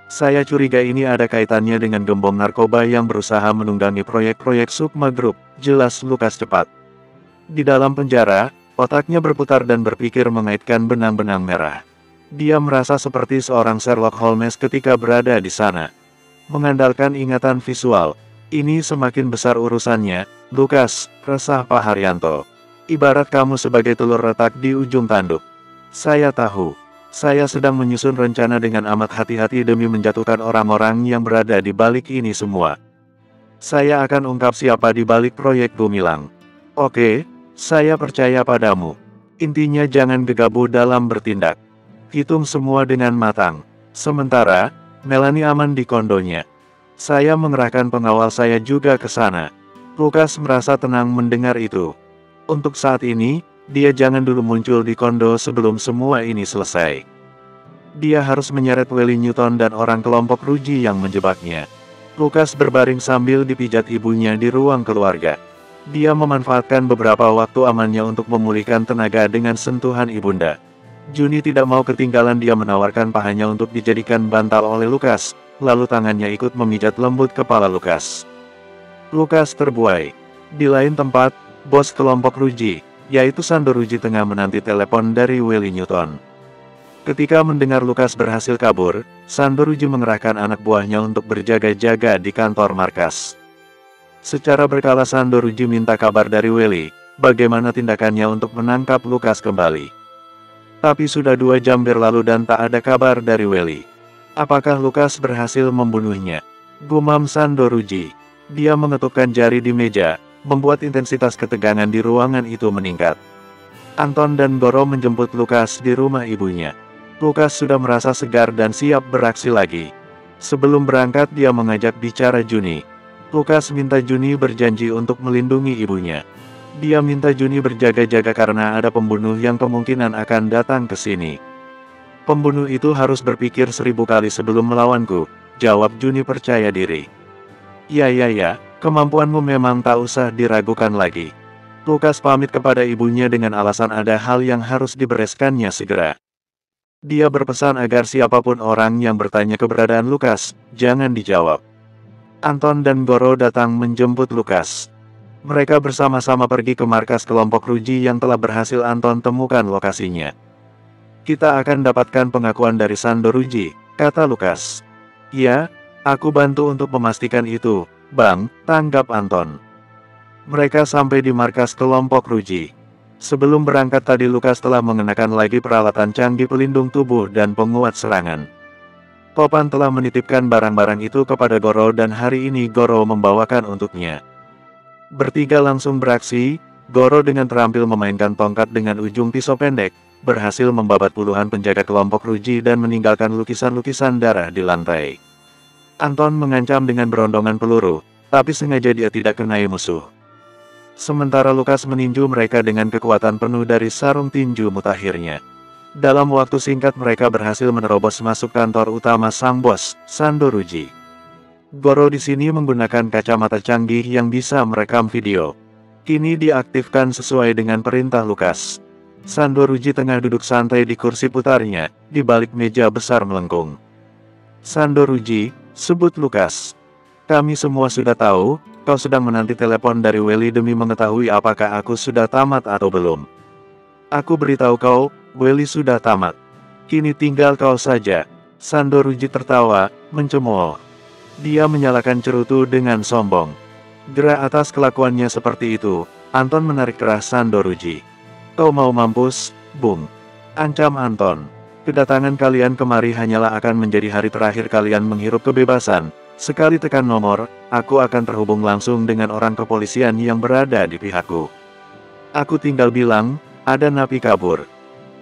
Saya curiga ini ada kaitannya dengan gembong narkoba yang berusaha menunggangi proyek-proyek Sukma Group, jelas Lukas cepat. Di dalam penjara, otaknya berputar dan berpikir mengaitkan benang-benang merah. Dia merasa seperti seorang Sherlock Holmes ketika berada di sana. Mengandalkan ingatan visual, ini semakin besar urusannya, Lukas, resah Pak Haryanto. Ibarat kamu sebagai telur retak di ujung tanduk. Saya tahu. Saya sedang menyusun rencana dengan amat hati-hati demi menjatuhkan orang-orang yang berada di balik ini semua. Saya akan ungkap siapa di balik proyek Gumilang. Oke, saya percaya padamu. Intinya jangan gegabah dalam bertindak. Hitung semua dengan matang. Sementara, Melanie aman di kondonya. Saya mengerahkan pengawal saya juga ke sana. Lukas merasa tenang mendengar itu. Untuk saat ini, dia jangan dulu muncul di kondo sebelum semua ini selesai. Dia harus menyeret Welly Newton dan orang kelompok Ruji yang menjebaknya. Lukas berbaring sambil dipijat ibunya di ruang keluarga. Dia memanfaatkan beberapa waktu amannya untuk memulihkan tenaga dengan sentuhan ibunda. Juni tidak mau ketinggalan, dia menawarkan pahanya untuk dijadikan bantal oleh Lukas, lalu tangannya ikut memijat lembut kepala Lukas. Lukas terbuai. Di lain tempat, bos kelompok Ruji, yaitu Sando Ruji tengah menanti telepon dari Willy Newton. Ketika mendengar Lukas berhasil kabur, Sando Ruji mengerahkan anak buahnya untuk berjaga-jaga di kantor markas. Secara berkala Sando Ruji minta kabar dari Willy, bagaimana tindakannya untuk menangkap Lukas kembali. Tapi sudah 2 jam berlalu dan tak ada kabar dari Willy. Apakah Lukas berhasil membunuhnya? Gumam Sando Ruji. Dia mengetukkan jari di meja, membuat intensitas ketegangan di ruangan itu meningkat. Anton dan Goro menjemput Lukas di rumah ibunya. Lukas sudah merasa segar dan siap beraksi lagi. Sebelum berangkat dia mengajak bicara Juni. Lukas minta Juni berjanji untuk melindungi ibunya. Dia minta Juni berjaga-jaga karena ada pembunuh yang kemungkinan akan datang ke sini. Pembunuh itu harus berpikir 1000 kali sebelum melawanku, jawab Juni percaya diri. Ya, kemampuanmu memang tak usah diragukan lagi. Lukas pamit kepada ibunya dengan alasan ada hal yang harus dibereskannya segera. Dia berpesan agar siapapun orang yang bertanya keberadaan Lukas, jangan dijawab. Anton dan Goro datang menjemput Lukas. Mereka bersama-sama pergi ke markas kelompok Ruji yang telah berhasil Anton temukan lokasinya. Kita akan dapatkan pengakuan dari Sando Ruji, kata Lukas. Ya, aku bantu untuk memastikan itu, Bang, tanggap Anton. Mereka sampai di markas kelompok Ruji. Sebelum berangkat tadi Lukas telah mengenakan lagi peralatan canggih pelindung tubuh dan penguat serangan. Popan telah menitipkan barang-barang itu kepada Goro dan hari ini Goro membawakan untuknya. Bertiga langsung beraksi, Goro dengan terampil memainkan tongkat dengan ujung pisau pendek, berhasil membabat puluhan penjaga kelompok Ruji dan meninggalkan lukisan-lukisan darah di lantai. Anton mengancam dengan berondongan peluru, tapi sengaja dia tidak kenai musuh. Sementara Lukas meninju mereka dengan kekuatan penuh dari sarung tinju mutakhirnya. Dalam waktu singkat mereka berhasil menerobos masuk kantor utama sang bos, Sando Ruji. Goro di sini menggunakan kacamata canggih yang bisa merekam video. Kini diaktifkan sesuai dengan perintah Lukas. Sando Ruji tengah duduk santai di kursi putarnya, di balik meja besar melengkung. Sando Ruji, sebut Lukas. Kami semua sudah tahu, kau sedang menanti telepon dari Willy demi mengetahui apakah aku sudah tamat atau belum. Aku beritahu kau, Willy sudah tamat. Kini tinggal kau saja. Sando Ruji tertawa, mencemooh. Dia menyalakan cerutu dengan sombong. Gerak atas kelakuannya seperti itu, Anton menarik keras Sando Ruji. Kau mau mampus, Bung? Ancam Anton. Kedatangan kalian kemari hanyalah akan menjadi hari terakhir kalian menghirup kebebasan. Sekali tekan nomor, aku akan terhubung langsung dengan orang kepolisian yang berada di pihakku. Aku tinggal bilang, ada napi kabur.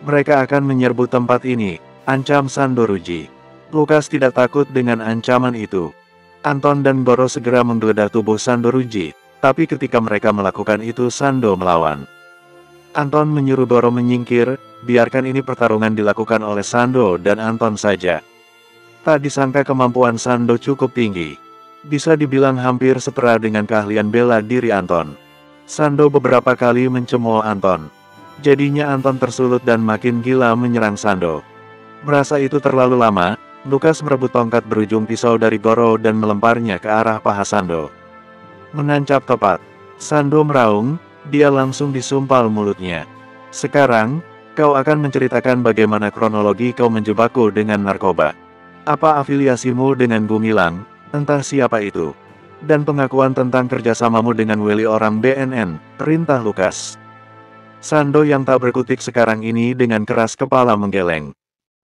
Mereka akan menyerbu tempat ini, ancam Sando Ruji. Lukas tidak takut dengan ancaman itu. Anton dan Goro segera menggeledah tubuh Sando Ruji, tapi ketika mereka melakukan itu Sando melawan. Anton menyuruh Goro menyingkir, biarkan ini pertarungan dilakukan oleh Sando dan Anton saja. Tak disangka kemampuan Sando cukup tinggi. Bisa dibilang hampir setara dengan keahlian bela diri Anton. Sando beberapa kali mencemooh Anton. Jadinya Anton tersulut dan makin gila menyerang Sando. Merasa itu terlalu lama, Lukas merebut tongkat berujung pisau dari Goro dan melemparnya ke arah paha Sando. Menancap tepat. Sando meraung. Dia langsung disumpal mulutnya. Sekarang, kau akan menceritakan bagaimana kronologi kau menjebakku dengan narkoba. Apa afiliasimu dengan Gumilang, entah siapa itu. Dan pengakuan tentang kerjasamamu dengan Willy orang BNN, perintah Lukas. Sando yang tak berkutik sekarang ini dengan keras kepala menggeleng.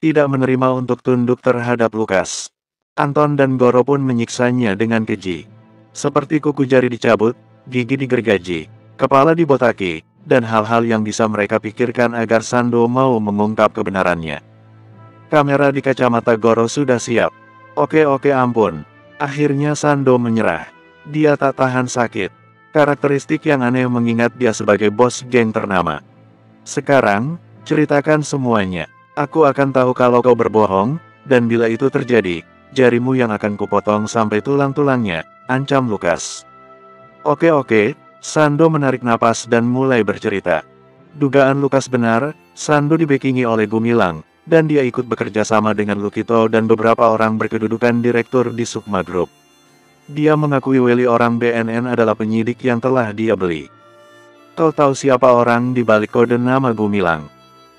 Tidak menerima untuk tunduk terhadap Lukas. Anton dan Goro pun menyiksanya dengan keji. Seperti kuku jari dicabut, gigi digergaji. Kepala dibotaki, dan hal-hal yang bisa mereka pikirkan agar Sando mau mengungkap kebenarannya. Kamera di kacamata Goro sudah siap. Oke ampun. Akhirnya Sando menyerah. Dia tak tahan sakit. Karakteristik yang aneh mengingat dia sebagai bos geng ternama. Sekarang, ceritakan semuanya. Aku akan tahu kalau kau berbohong, dan bila itu terjadi, jarimu yang akan kupotong sampai tulang-tulangnya, ancam Lukas. Oke. Sando menarik napas dan mulai bercerita. Dugaan Lukas benar, Sando dibekingi oleh Gumilang, dan dia ikut bekerja sama dengan Lukito dan beberapa orang berkedudukan direktur di Sukma Group. Dia mengakui Willy orang BNN adalah penyidik yang telah dia beli. Kau tahu siapa orang di balik kode nama Gumilang?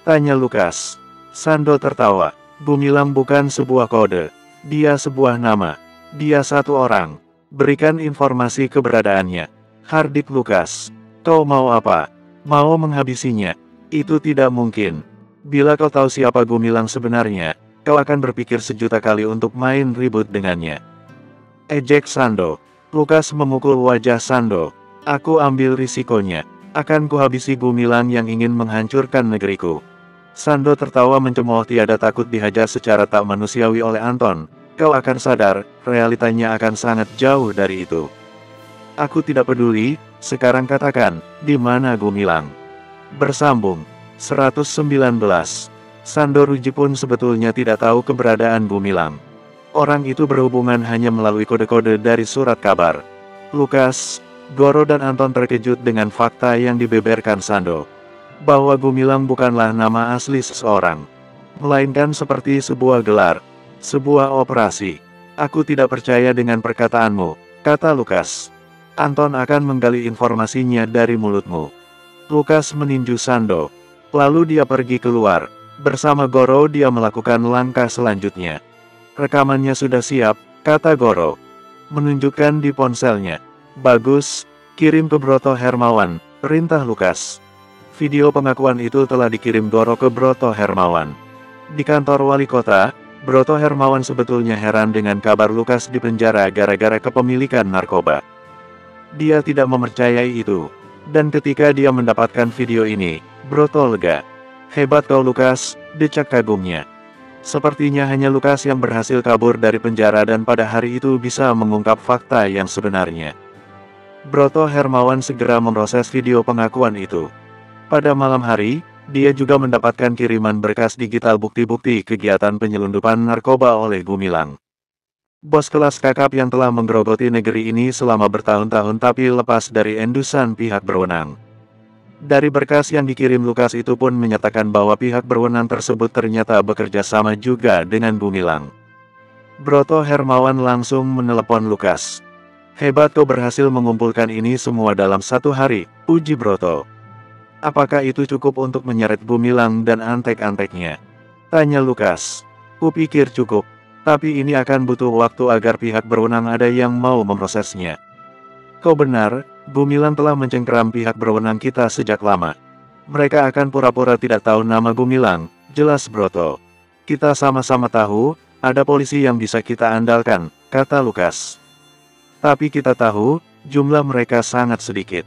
Tanya Lukas. Sando tertawa. Gumilang bukan sebuah kode. Dia sebuah nama. Dia satu orang. Berikan informasi keberadaannya. Hardik Lukas. Kau mau apa? Mau menghabisinya? Itu tidak mungkin. Bila kau tahu siapa Gumilang sebenarnya, kau akan berpikir sejuta kali untuk main ribut dengannya. Ejek Sando. Lukas memukul wajah Sando. Aku ambil risikonya. Akan kuhabisi Gumilang yang ingin menghancurkan negeriku. Sando tertawa mencemooh, tiada takut dihajar secara tak manusiawi oleh Anton. Kau akan sadar, realitanya akan sangat jauh dari itu. Aku tidak peduli, sekarang katakan, di mana Gumilang? Bersambung. 119. Sando Ruji pun sebetulnya tidak tahu keberadaan Gumilang. Orang itu berhubungan hanya melalui kode-kode dari surat kabar. Lukas, Goro dan Anton terkejut dengan fakta yang dibeberkan Sando. Bahwa Gumilang bukanlah nama asli seseorang. Melainkan seperti sebuah gelar. Sebuah operasi. Aku tidak percaya dengan perkataanmu, kata Lukas. Anton akan menggali informasinya dari mulutmu. Lukas meninju Sando. Lalu dia pergi keluar. Bersama Goro dia melakukan langkah selanjutnya. Rekamannya sudah siap, kata Goro. Menunjukkan di ponselnya. Bagus, kirim ke Broto Hermawan, perintah Lukas. Video pengakuan itu telah dikirim Goro ke Broto Hermawan. Di kantor wali kota, Broto Hermawan sebetulnya heran dengan kabar Lukas di penjara gara-gara kepemilikan narkoba. Dia tidak mempercayai itu. Dan ketika dia mendapatkan video ini, Broto lega. Hebat kau Lukas, decak kagumnya. Sepertinya hanya Lukas yang berhasil kabur dari penjara dan pada hari itu bisa mengungkap fakta yang sebenarnya. Broto Hermawan segera memproses video pengakuan itu. Pada malam hari, dia juga mendapatkan kiriman berkas digital bukti-bukti kegiatan penyelundupan narkoba oleh Gumilang. Bos kelas kakap yang telah menggerogoti negeri ini selama bertahun-tahun tapi lepas dari endusan pihak berwenang. Dari berkas yang dikirim Lukas itu pun menyatakan bahwa pihak berwenang tersebut ternyata bekerja sama juga dengan Gumilang. Broto Hermawan langsung menelepon Lukas. Hebat kau berhasil mengumpulkan ini semua dalam satu hari, puji Broto. Apakah itu cukup untuk menyeret Gumilang dan antek-anteknya? Tanya Lukas. Kupikir cukup. Tapi ini akan butuh waktu agar pihak berwenang ada yang mau memprosesnya. Kau benar, Gumilang telah mencengkeram pihak berwenang kita sejak lama. Mereka akan pura-pura tidak tahu nama Gumilang, jelas Broto. Kita sama-sama tahu, ada polisi yang bisa kita andalkan, kata Lukas. Tapi kita tahu, jumlah mereka sangat sedikit.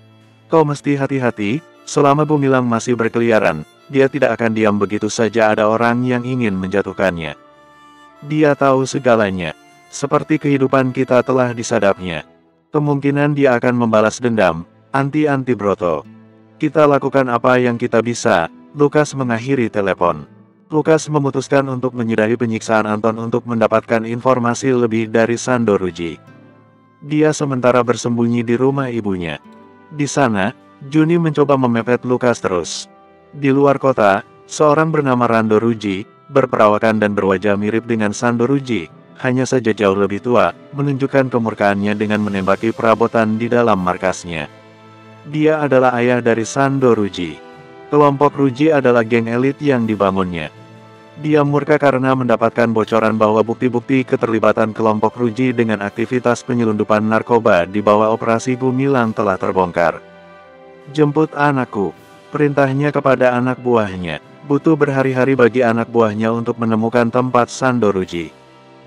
Kau mesti hati-hati, selama Gumilang masih berkeliaran, dia tidak akan diam begitu saja ada orang yang ingin menjatuhkannya. Dia tahu segalanya. Seperti kehidupan kita telah disadapnya. Kemungkinan dia akan membalas dendam, anti-anti Broto. Kita lakukan apa yang kita bisa, Lukas mengakhiri telepon. Lukas memutuskan untuk menyudahi penyiksaan Anton untuk mendapatkan informasi lebih dari Sando Ruji. Dia sementara bersembunyi di rumah ibunya. Di sana, Juni mencoba memepet Lukas terus. Di luar kota, seorang bernama Rando Ruji, berperawakan dan berwajah mirip dengan Sando Ruji, hanya saja jauh lebih tua, menunjukkan kemurkaannya dengan menembaki perabotan di dalam markasnya. Dia adalah ayah dari Sando Ruji. Kelompok Ruji adalah geng elit yang dibangunnya. Dia murka karena mendapatkan bocoran bahwa bukti-bukti keterlibatan kelompok Ruji dengan aktivitas penyelundupan narkoba di bawah operasi Gumilang telah terbongkar. Jemput anakku, perintahnya kepada anak buahnya. Butuh berhari-hari bagi anak buahnya untuk menemukan tempat Sando Ruji.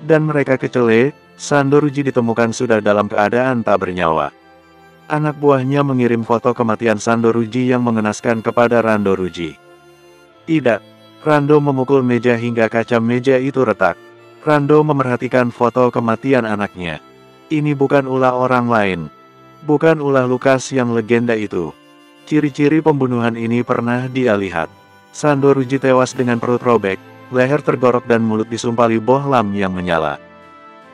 Dan mereka kecele, Sando Ruji ditemukan sudah dalam keadaan tak bernyawa. Anak buahnya mengirim foto kematian Sando Ruji yang mengenaskan kepada Rando Ruji. Tidak, Rando memukul meja hingga kaca meja itu retak. Rando memerhatikan foto kematian anaknya. Ini bukan ulah orang lain. Bukan ulah Lukas yang legenda itu. Ciri-ciri pembunuhan ini pernah dia lihat. Sando Ruji tewas dengan perut robek, leher tergorok dan mulut disumpali bohlam yang menyala.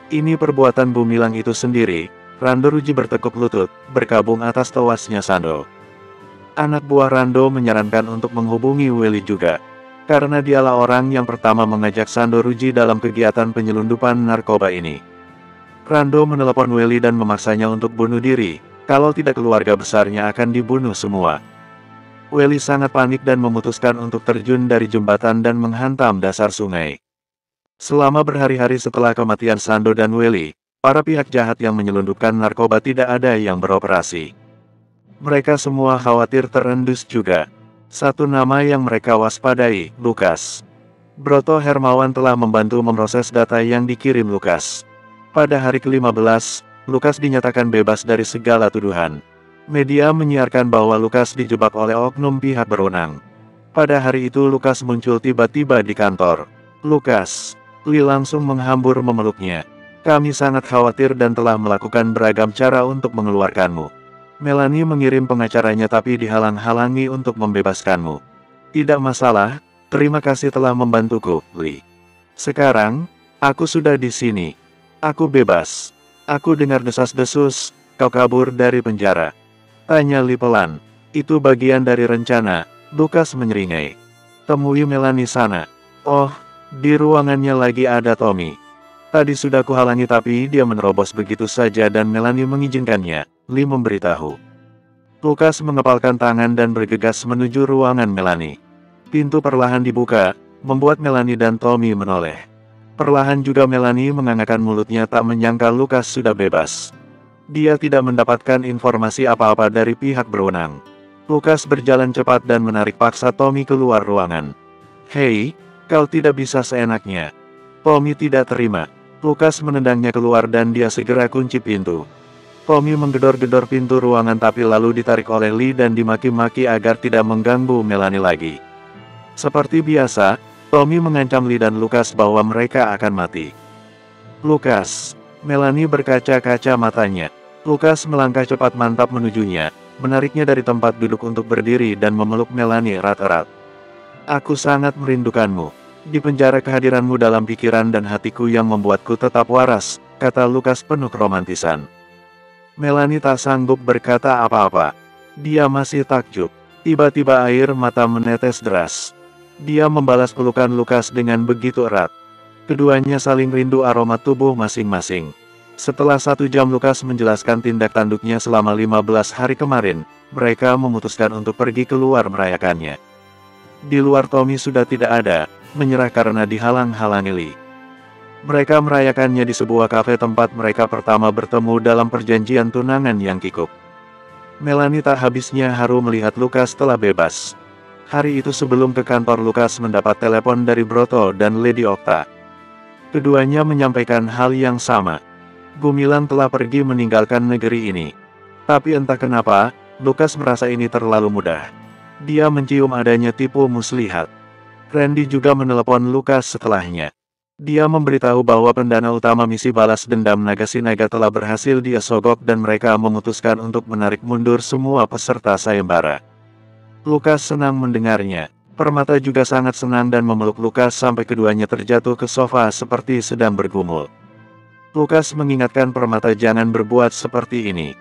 Ini perbuatan Gumilang itu sendiri, Rando Ruji bertekuk lutut, berkabung atas tewasnya Sando. Anak buah Rando menyarankan untuk menghubungi Weli juga. Karena dialah orang yang pertama mengajak Sando Ruji dalam kegiatan penyelundupan narkoba ini. Rando menelepon Weli dan memaksanya untuk bunuh diri, kalau tidak keluarga besarnya akan dibunuh semua. Welly sangat panik dan memutuskan untuk terjun dari jembatan dan menghantam dasar sungai. Selama berhari-hari setelah kematian Sando dan Welly, para pihak jahat yang menyelundupkan narkoba tidak ada yang beroperasi. Mereka semua khawatir terendus juga. Satu nama yang mereka waspadai, Lukas. Broto Hermawan telah membantu memproses data yang dikirim Lukas. Pada hari ke-15, Lukas dinyatakan bebas dari segala tuduhan. Media menyiarkan bahwa Lukas dijebak oleh oknum pihak berwenang. Pada hari itu Lukas muncul tiba-tiba di kantor. Lukas, Lee langsung menghambur memeluknya. Kami sangat khawatir dan telah melakukan beragam cara untuk mengeluarkanmu. Melanie mengirim pengacaranya tapi dihalang-halangi untuk membebaskanmu. Tidak masalah, terima kasih telah membantuku, Lee. Sekarang, aku sudah di sini. Aku bebas. Aku dengar desas-desus, kau kabur dari penjara. Tanya Lee pelan. Itu bagian dari rencana, Lukas menyeringai. Temui Melanie sana. Oh, di ruangannya lagi ada Tommy. Tadi sudah kuhalangi tapi dia menerobos begitu saja dan Melanie mengizinkannya, Lee memberitahu. Lukas mengepalkan tangan dan bergegas menuju ruangan Melanie. Pintu perlahan dibuka, membuat Melanie dan Tommy menoleh. Perlahan juga Melanie mengangkat mulutnya tak menyangka Lukas sudah bebas. Dia tidak mendapatkan informasi apa-apa dari pihak berwenang. Lukas berjalan cepat dan menarik paksa Tommy keluar ruangan. Hei, kau tidak bisa seenaknya. Tommy tidak terima. Lukas menendangnya keluar dan dia segera kunci pintu. Tommy menggedor-gedor pintu ruangan tapi lalu ditarik oleh Lee dan dimaki-maki agar tidak mengganggu Melanie lagi. Seperti biasa, Tommy mengancam Lee dan Lukas bahwa mereka akan mati. Lukas, Melanie berkaca-kaca matanya. Lukas melangkah cepat mantap menujunya, menariknya dari tempat duduk untuk berdiri dan memeluk Melanie erat-erat. Aku sangat merindukanmu. Di penjara kehadiranmu dalam pikiran dan hatiku yang membuatku tetap waras, kata Lukas penuh keromantisan. Melanie tak sanggup berkata apa-apa. Dia masih takjub. Tiba-tiba air mata menetes deras. Dia membalas pelukan Lukas dengan begitu erat. Keduanya saling rindu aroma tubuh masing-masing. Setelah 1 jam Lukas menjelaskan tindak tanduknya selama 15 hari kemarin, mereka memutuskan untuk pergi keluar merayakannya. Di luar Tommy sudah tidak ada, menyerah karena dihalang-halangi Lee. Mereka merayakannya di sebuah kafe tempat mereka pertama bertemu dalam perjanjian tunangan yang kikuk. Melanie tak habisnya haru melihat Lukas telah bebas. Hari itu sebelum ke kantor Lukas mendapat telepon dari Broto dan Lady Okta. Keduanya menyampaikan hal yang sama. Gumilang telah pergi meninggalkan negeri ini. Tapi entah kenapa, Lukas merasa ini terlalu mudah. Dia mencium adanya tipu muslihat. Randy juga menelepon Lukas setelahnya. Dia memberitahu bahwa pendana utama misi balas dendam Nagasinaga telah berhasil dia sogok dan mereka memutuskan untuk menarik mundur semua peserta sayembara. Lukas senang mendengarnya. Permata juga sangat senang dan memeluk Lukas sampai keduanya terjatuh ke sofa seperti sedang bergumul. Lukas mengingatkan Permata jangan berbuat seperti ini.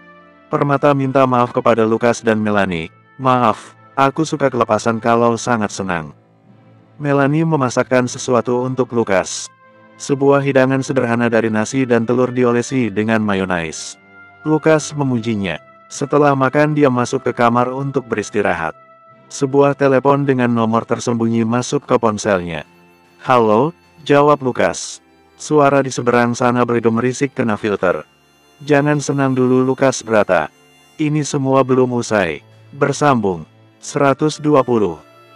Permata minta maaf kepada Lukas dan Melanie. Maaf, aku suka kelepasan kalau sangat senang. Melanie memasakkan sesuatu untuk Lukas. Sebuah hidangan sederhana dari nasi dan telur diolesi dengan mayonaise. Lukas memujinya. Setelah makan dia masuk ke kamar untuk beristirahat. Sebuah telepon dengan nomor tersembunyi masuk ke ponselnya. Halo, jawab Lukas. Suara di seberang sana bergemerisik kena filter. Jangan senang dulu Lukas berkata. Ini semua belum usai. Bersambung. 120.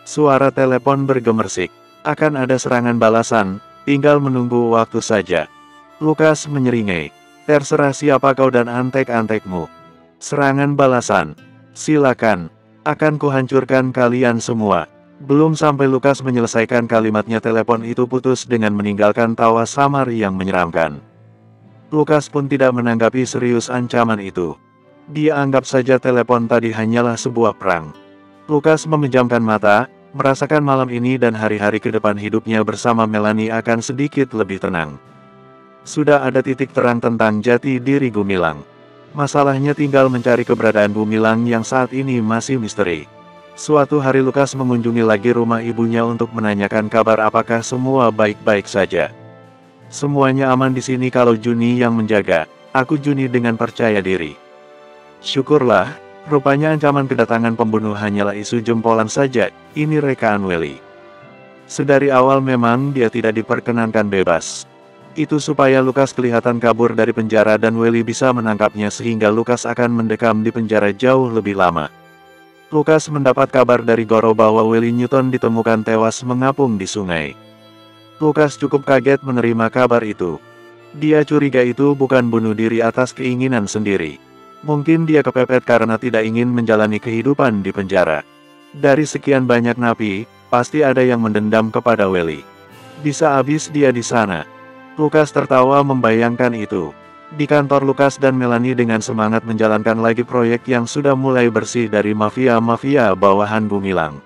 Suara telepon bergemersik. Akan ada serangan balasan, tinggal menunggu waktu saja. Lukas menyeringai. Terserah siapa kau dan antek-antekmu. Serangan balasan. Silakan. Akan kuhancurkan kalian semua. Belum sampai Lukas menyelesaikan kalimatnya telepon itu putus dengan meninggalkan tawa samar yang menyeramkan. Lukas pun tidak menanggapi serius ancaman itu. Dia anggap saja telepon tadi hanyalah sebuah perang. Lukas memejamkan mata, merasakan malam ini dan hari-hari ke depan hidupnya bersama Melanie akan sedikit lebih tenang. Sudah ada titik terang tentang jati diri Gumilang. Masalahnya tinggal mencari keberadaan Gumilang yang saat ini masih misteri. Suatu hari Lukas mengunjungi lagi rumah ibunya untuk menanyakan kabar apakah semua baik-baik saja. Semuanya aman di sini kalau Juni yang menjaga, aku Juni dengan percaya diri. Syukurlah, Rupanya ancaman kedatangan pembunuh hanyalah isu jempolan saja, ini rekaan Welly. Sedari awal memang dia tidak diperkenankan bebas. Itu supaya Lukas kelihatan kabur dari penjara dan Welly bisa menangkapnya sehingga Lukas akan mendekam di penjara jauh lebih lama. Lukas mendapat kabar dari Goro bahwa Welly Newton ditemukan tewas mengapung di sungai. Lukas cukup kaget menerima kabar itu. Dia curiga itu bukan bunuh diri atas keinginan sendiri. Mungkin dia kepepet karena tidak ingin menjalani kehidupan di penjara. Dari sekian banyak napi, pasti ada yang mendendam kepada Welly. Bisa habis dia di sana. Lukas tertawa membayangkan itu. Di kantor Lukas dan Melanie dengan semangat menjalankan lagi proyek yang sudah mulai bersih dari mafia-mafia bawahan Gumilang.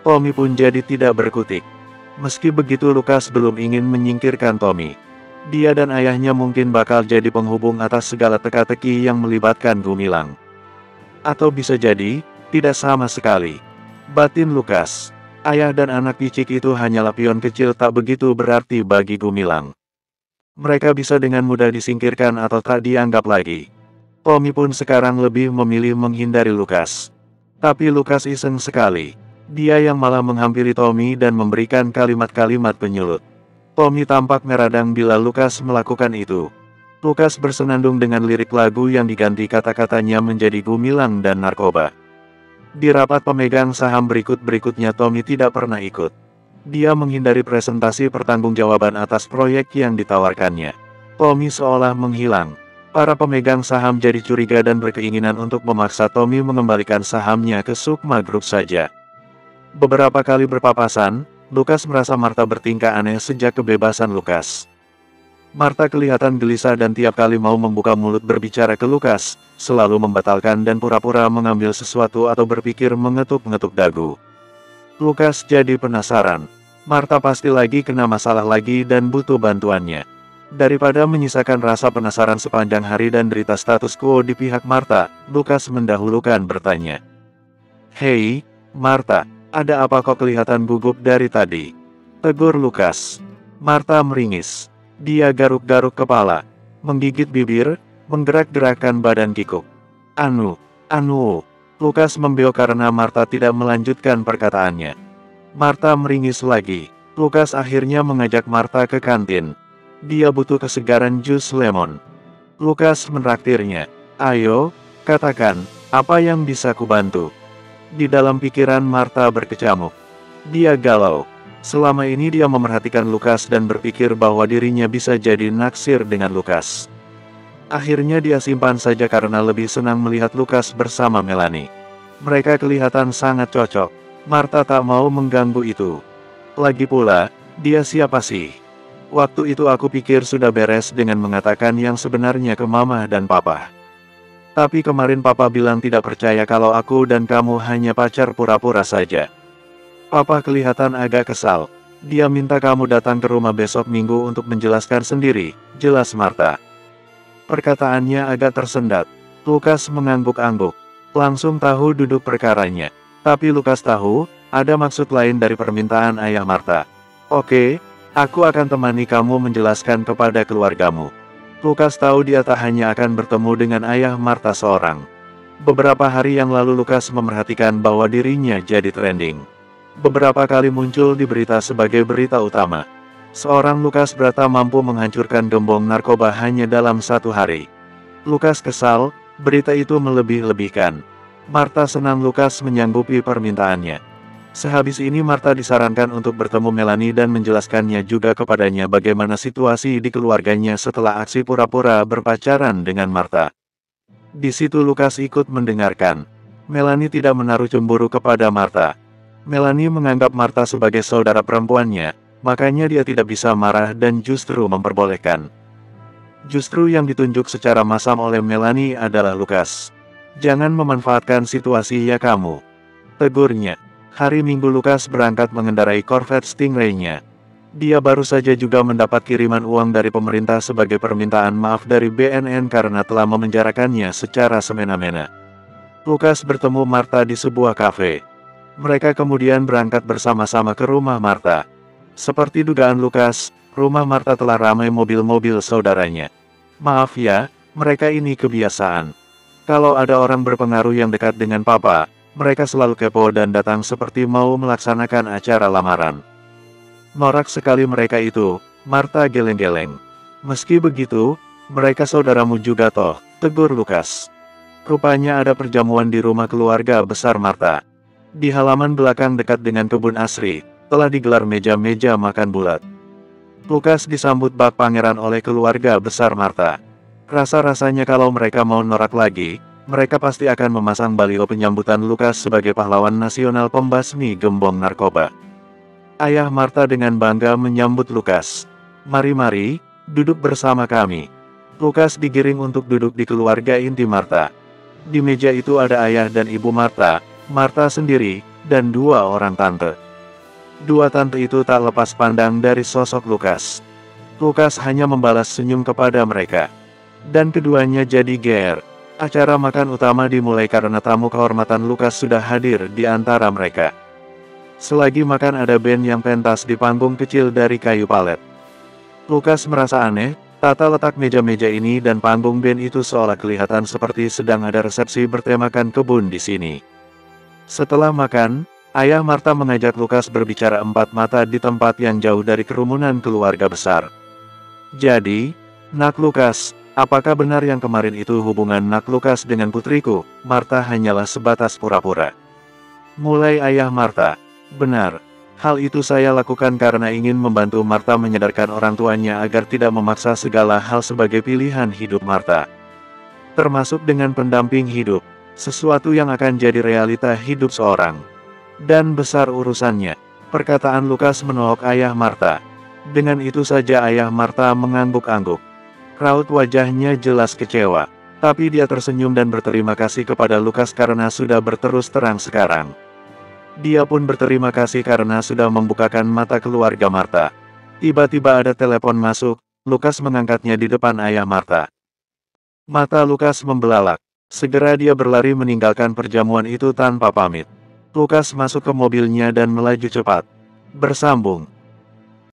Tommy pun jadi tidak berkutik. Meski begitu Lukas belum ingin menyingkirkan Tommy. Dia dan ayahnya mungkin bakal jadi penghubung atas segala teka-teki yang melibatkan Gumilang. Atau bisa jadi, tidak sama sekali. Batin Lukas, ayah dan anak picik itu hanyalah pion kecil tak begitu berarti bagi Gumilang. Mereka bisa dengan mudah disingkirkan atau tak dianggap lagi. Tommy pun sekarang lebih memilih menghindari Lukas. Tapi Lukas iseng sekali. Dia yang malah menghampiri Tommy dan memberikan kalimat-kalimat penyulut. Tommy tampak meradang bila Lukas melakukan itu. Lukas bersenandung dengan lirik lagu yang diganti kata-katanya menjadi Gumilang dan narkoba. Di rapat pemegang saham berikut-berikutnya Tommy tidak pernah ikut. Dia menghindari presentasi pertanggungjawaban atas proyek yang ditawarkannya. Tommy seolah menghilang. Para pemegang saham jadi curiga dan berkeinginan untuk memaksa Tommy mengembalikan sahamnya ke Sukma Group saja. Beberapa kali berpapasan, Lukas merasa Martha bertingkah aneh sejak kebebasan Lukas. Martha kelihatan gelisah dan tiap kali mau membuka mulut berbicara ke Lukas, selalu membatalkan dan pura-pura mengambil sesuatu atau berpikir mengetuk-ngetuk dagu. Lukas jadi penasaran. Martha pasti lagi kena masalah lagi dan butuh bantuannya. Daripada menyisakan rasa penasaran sepanjang hari dan derita status quo di pihak Martha, Lukas mendahulukan bertanya. "Hei, Martha, ada apa kok kelihatan gugup dari tadi?" tegur Lukas. Martha meringis. Dia garuk-garuk kepala, menggigit bibir, menggerak-gerakkan badan kikuk. Anu. Lukas membeok karena Martha tidak melanjutkan perkataannya. Martha meringis lagi. Lukas akhirnya mengajak Martha ke kantin. Dia butuh kesegaran jus lemon. Lukas menraktirnya. "Ayo, katakan, apa yang bisa kubantu?" Di dalam pikiran Martha berkecamuk. Dia galau. Selama ini dia memerhatikan Lukas dan berpikir bahwa dirinya bisa jadi naksir dengan Lukas. Akhirnya dia simpan saja karena lebih senang melihat Lukas bersama Melanie. Mereka kelihatan sangat cocok. Martha tak mau mengganggu itu. Lagi pula, dia siapa sih? Waktu itu aku pikir sudah beres dengan mengatakan yang sebenarnya ke Mama dan Papa. Tapi kemarin Papa bilang tidak percaya kalau aku dan kamu hanya pacar pura-pura saja. Papa kelihatan agak kesal. Dia minta kamu datang ke rumah besok Minggu untuk menjelaskan sendiri, jelas Martha. Perkataannya agak tersendat. Lukas mengangguk-angguk. Langsung tahu duduk perkaranya. Tapi Lukas tahu, ada maksud lain dari permintaan ayah Martha. "Oke, aku akan temani kamu menjelaskan kepada keluargamu." Lukas tahu dia tak hanya akan bertemu dengan ayah Martha seorang. Beberapa hari yang lalu Lukas memerhatikan bahwa dirinya jadi trending. Beberapa kali muncul di berita sebagai berita utama. Seorang Lukas Brata mampu menghancurkan gembong narkoba hanya dalam 1 hari. Lukas kesal, berita itu melebih-lebihkan. Martha senang Lukas menyanggupi permintaannya. Sehabis ini Martha disarankan untuk bertemu Melanie dan menjelaskannya juga kepadanya bagaimana situasi di keluarganya setelah aksi pura-pura berpacaran dengan Martha. Di situ Lukas ikut mendengarkan. Melanie tidak menaruh cemburu kepada Martha. Melanie menganggap Martha sebagai saudara perempuannya. Makanya dia tidak bisa marah dan justru memperbolehkan. Justru yang ditunjuk secara massam oleh Melanie adalah Lukas. "Jangan memanfaatkan situasi ya kamu," tegurnya. Hari Minggu Lukas berangkat mengendarai Corvette Stingray-nya. Dia baru saja juga mendapat kiriman uang dari pemerintah sebagai permintaan maaf dari BNN karena telah memenjarakannya secara semena-mena. Lukas bertemu Martha di sebuah kafe. Mereka kemudian berangkat bersama-sama ke rumah Martha. Seperti dugaan Lukas, rumah Martha telah ramai mobil-mobil saudaranya. Maaf ya, mereka ini kebiasaan. Kalau ada orang berpengaruh yang dekat dengan papa, mereka selalu kepo dan datang seperti mau melaksanakan acara lamaran. Norak sekali mereka itu, Martha geleng-geleng. Meski begitu, mereka saudaramu juga toh, tegur Lukas. Rupanya ada perjamuan di rumah keluarga besar Martha. Di halaman belakang dekat dengan kebun asri, telah digelar meja-meja makan bulat. Lukas disambut bak pangeran oleh keluarga besar Martha. Rasa-rasanya kalau mereka mau norak lagi, mereka pasti akan memasang baliho penyambutan Lukas sebagai pahlawan nasional pembasmi gembong narkoba. Ayah Martha dengan bangga menyambut Lukas. Mari-mari, duduk bersama kami. Lukas digiring untuk duduk di keluarga inti Martha. Di meja itu ada ayah dan ibu Martha, Martha sendiri, dan dua orang tante. Dua tante itu tak lepas pandang dari sosok Lukas. Lukas hanya membalas senyum kepada mereka. Dan keduanya jadi GR. Acara makan utama dimulai karena tamu kehormatan Lukas sudah hadir di antara mereka. Selagi makan ada band yang pentas di panggung kecil dari kayu palet. Lukas merasa aneh, tata letak meja-meja ini dan panggung band itu seolah kelihatan seperti sedang ada resepsi bertemakan kebun di sini. Setelah makan, ayah Martha mengajak Lukas berbicara empat mata di tempat yang jauh dari kerumunan keluarga besar. Jadi, Nak Lukas, apakah benar yang kemarin itu hubungan Nak Lukas dengan putriku? Martha hanyalah sebatas pura-pura. Mulai ayah Martha. Benar. Hal itu saya lakukan karena ingin membantu Martha menyadarkan orang tuanya agar tidak memaksa segala hal sebagai pilihan hidup Martha. Termasuk dengan pendamping hidup. Sesuatu yang akan jadi realita hidup seorang. Dan besar urusannya. Perkataan Lukas menohok ayah Martha. Dengan itu saja ayah Martha mengangguk-angguk. Raut wajahnya jelas kecewa, tapi dia tersenyum dan berterima kasih kepada Lukas karena sudah berterus terang sekarang. Dia pun berterima kasih karena sudah membukakan mata keluarga Martha. Tiba-tiba ada telepon masuk, Lukas mengangkatnya di depan ayah Martha. Mata Lukas membelalak. Segera dia berlari meninggalkan perjamuan itu tanpa pamit. Lukas masuk ke mobilnya dan melaju cepat. Bersambung.